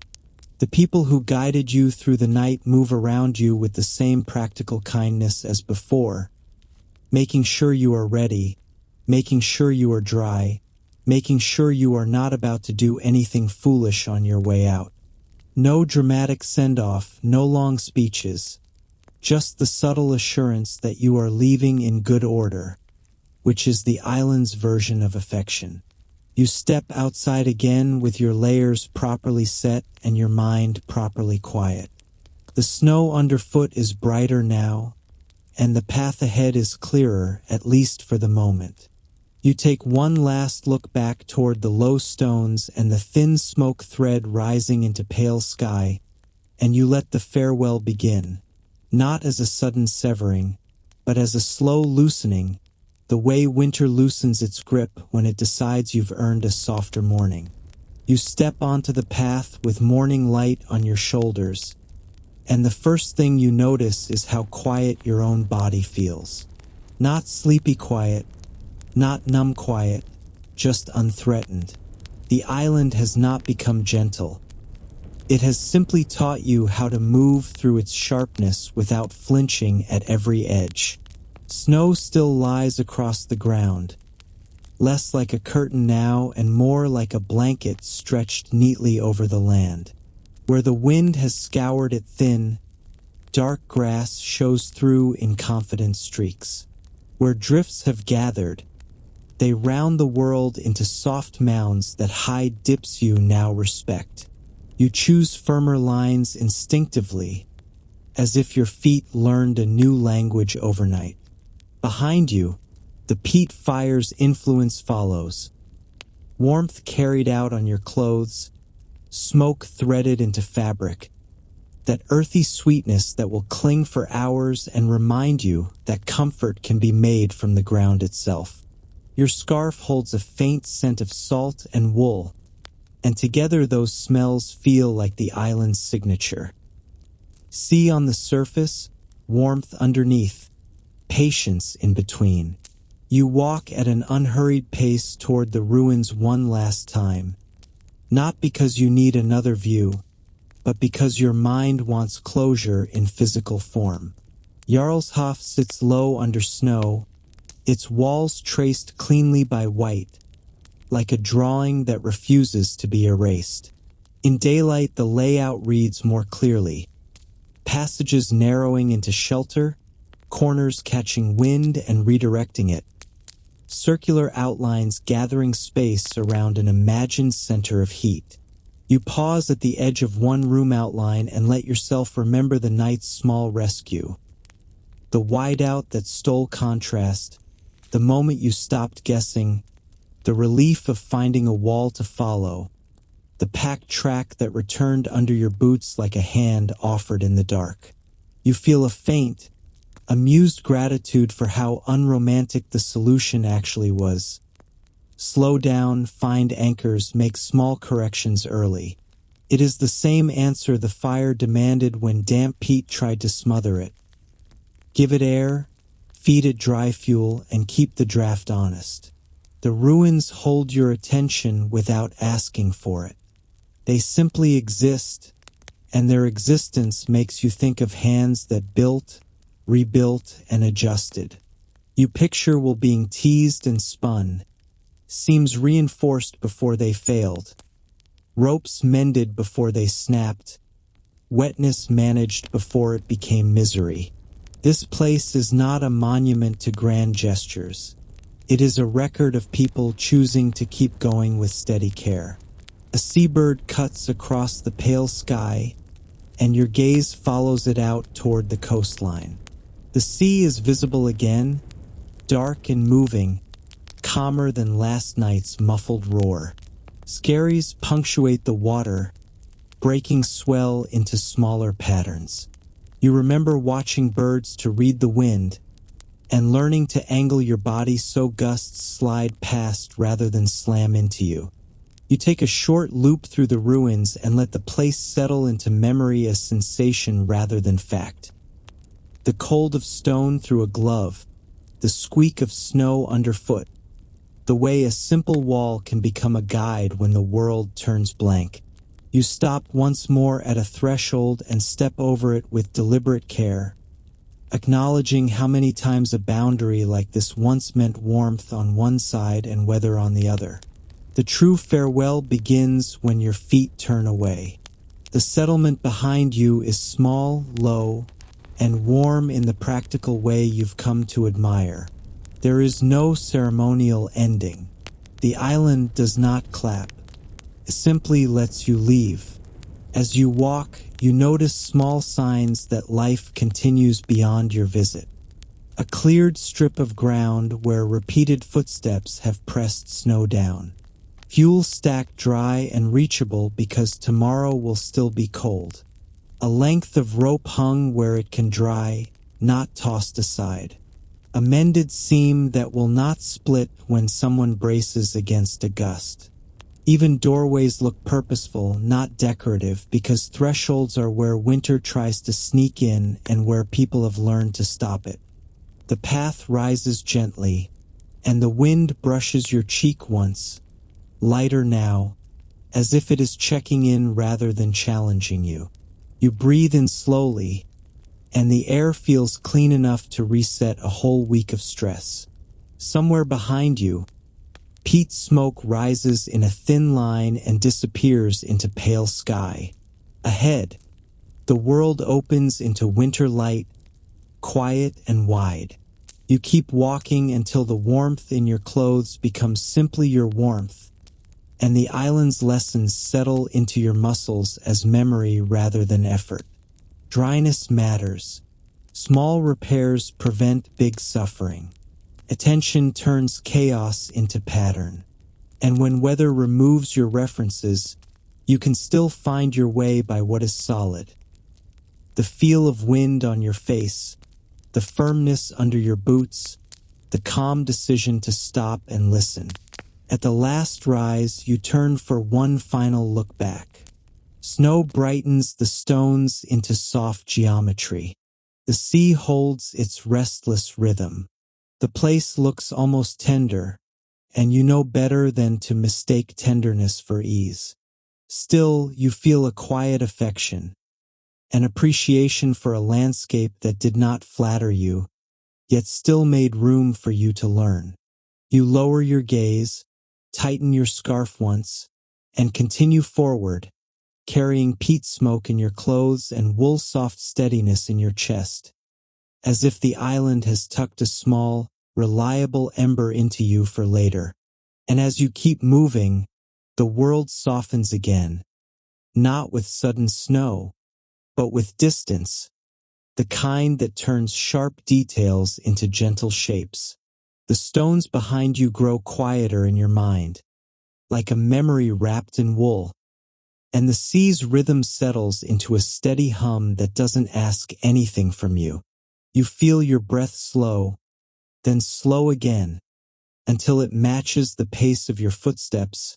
The people who guided you through the night move around you with the same practical kindness as before, making sure you are ready, making sure you are dry, making sure you are not about to do anything foolish on your way out. No dramatic send-off, no long speeches, just the subtle assurance that you are leaving in good order, which is the island's version of affection. You step outside again with your layers properly set and your mind properly quiet. The snow underfoot is brighter now, and the path ahead is clearer, at least for the moment. You take one last look back toward the low stones and the thin smoke thread rising into pale sky, and you let the farewell begin, not as a sudden severing, but as a slow loosening, the way winter loosens its grip when it decides you've earned a softer morning. You step onto the path with morning light on your shoulders, and the first thing you notice is how quiet your own body feels. Not sleepy quiet, not numb quiet, just unthreatened. The island has not become gentle. It has simply taught you how to move through its sharpness without flinching at every edge. Snow still lies across the ground, less like a curtain now and more like a blanket stretched neatly over the land. Where the wind has scoured it thin, dark grass shows through in confident streaks. Where drifts have gathered, they round the world into soft mounds that hide dips you now respect. You choose firmer lines instinctively, as if your feet learned a new language overnight. Behind you, the peat fire's influence follows. Warmth carried out on your clothes, smoke threaded into fabric, that earthy sweetness that will cling for hours and remind you that comfort can be made from the ground itself. Your scarf holds a faint scent of salt and wool, and together those smells feel like the island's signature. Sea on the surface, warmth underneath, patience in between. You walk at an unhurried pace toward the ruins one last time, not because you need another view, but because your mind wants closure in physical form. Jarlshof sits low under snow, its walls traced cleanly by white, like a drawing that refuses to be erased. In daylight, the layout reads more clearly, passages narrowing into shelter, corners catching wind and redirecting it, circular outlines gathering space around an imagined center of heat. You pause at the edge of one room outline and let yourself remember the night's small rescue. The whiteout that stole contrast, the moment you stopped guessing, the relief of finding a wall to follow, the packed track that returned under your boots like a hand offered in the dark. You feel a faint, amused gratitude for how unromantic the solution actually was. Slow down, find anchors, make small corrections early. It is the same answer the fire demanded when damp peat tried to smother it. Give it air, feed it dry fuel, and keep the draft honest. The ruins hold your attention without asking for it. They simply exist, and their existence makes you think of hands that built, rebuilt, and adjusted. You picture while being teased and spun, seams reinforced before they failed, ropes mended before they snapped, wetness managed before it became misery. This place is not a monument to grand gestures. It is a record of people choosing to keep going with steady care. A seabird cuts across the pale sky, and your gaze follows it out toward the coastline. The sea is visible again, dark and moving, calmer than last night's muffled roar. Skerries punctuate the water, breaking swell into smaller patterns. You remember watching birds to read the wind, and learning to angle your body so gusts slide past rather than slam into you. You take a short loop through the ruins and let the place settle into memory as sensation rather than fact. The cold of stone through a glove, the squeak of snow underfoot, the way a simple wall can become a guide when the world turns blank. You stop once more at a threshold and step over it with deliberate care, acknowledging how many times a boundary like this once meant warmth on one side and weather on the other. The true farewell begins when your feet turn away. The settlement behind you is small, low, and warm in the practical way you've come to admire. There is no ceremonial ending. The island does not clap. It simply lets you leave. As you walk, you notice small signs that life continues beyond your visit. A cleared strip of ground where repeated footsteps have pressed snow down. Fuel stacked dry and reachable because tomorrow will still be cold. A length of rope hung where it can dry, not tossed aside. A mended seam that will not split when someone braces against a gust. Even doorways look purposeful, not decorative, because thresholds are where winter tries to sneak in and where people have learned to stop it. The path rises gently, and the wind brushes your cheek once, lighter now, as if it is checking in rather than challenging you. You breathe in slowly, and the air feels clean enough to reset a whole week of stress. Somewhere behind you, peat smoke rises in a thin line and disappears into pale sky. Ahead, the world opens into winter light, quiet and wide. You keep walking until the warmth in your clothes becomes simply your warmth, and the island's lessons settle into your muscles as memory rather than effort. Dryness matters. Small repairs prevent big suffering. Attention turns chaos into pattern. And when weather removes your references, you can still find your way by what is solid. The feel of wind on your face, the firmness under your boots, the calm decision to stop and listen. At the last rise, you turn for one final look back. Snow brightens the stones into soft geometry. The sea holds its restless rhythm. The place looks almost tender, and you know better than to mistake tenderness for ease. Still, you feel a quiet affection, an appreciation for a landscape that did not flatter you, yet still made room for you to learn. You lower your gaze, tighten your scarf once, and continue forward, carrying peat smoke in your clothes and wool-soft steadiness in your chest, as if the island has tucked a small, reliable ember into you for later. And as you keep moving, the world softens again, not with sudden snow, but with distance, the kind that turns sharp details into gentle shapes. The stones behind you grow quieter in your mind, like a memory wrapped in wool, and the sea's rhythm settles into a steady hum that doesn't ask anything from you. You feel your breath slow, then slow again, until it matches the pace of your footsteps,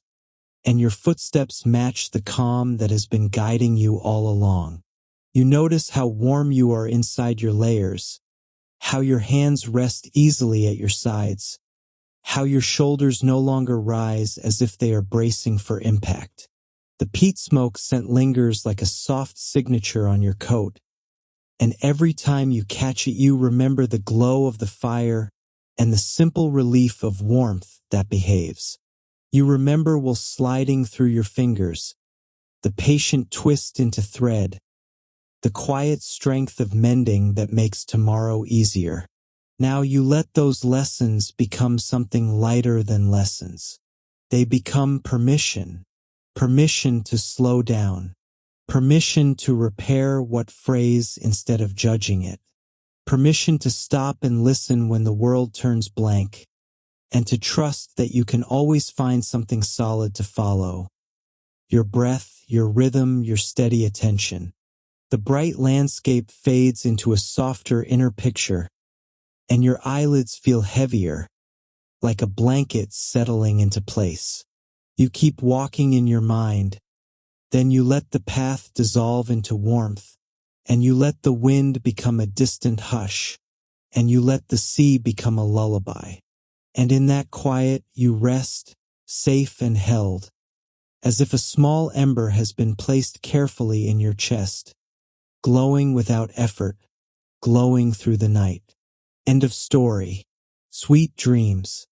and your footsteps match the calm that has been guiding you all along. You notice how warm you are inside your layers, how your hands rest easily at your sides, how your shoulders no longer rise as if they are bracing for impact. The peat smoke scent lingers like a soft signature on your coat, and every time you catch it you remember the glow of the fire and the simple relief of warmth that behaves. You remember wool sliding through your fingers, the patient twist into thread, the quiet strength of mending that makes tomorrow easier. Now you let those lessons become something lighter than lessons. They become permission. Permission to slow down. Permission to repair what frays instead of judging it. Permission to stop and listen when the world turns blank, and to trust that you can always find something solid to follow. Your breath, your rhythm, your steady attention. The bright landscape fades into a softer inner picture, and your eyelids feel heavier, like a blanket settling into place. You keep walking in your mind, then you let the path dissolve into warmth, and you let the wind become a distant hush, and you let the sea become a lullaby. And in that quiet you rest, safe and held, as if a small ember has been placed carefully in your chest, glowing without effort, glowing through the night. End of story. Sweet dreams.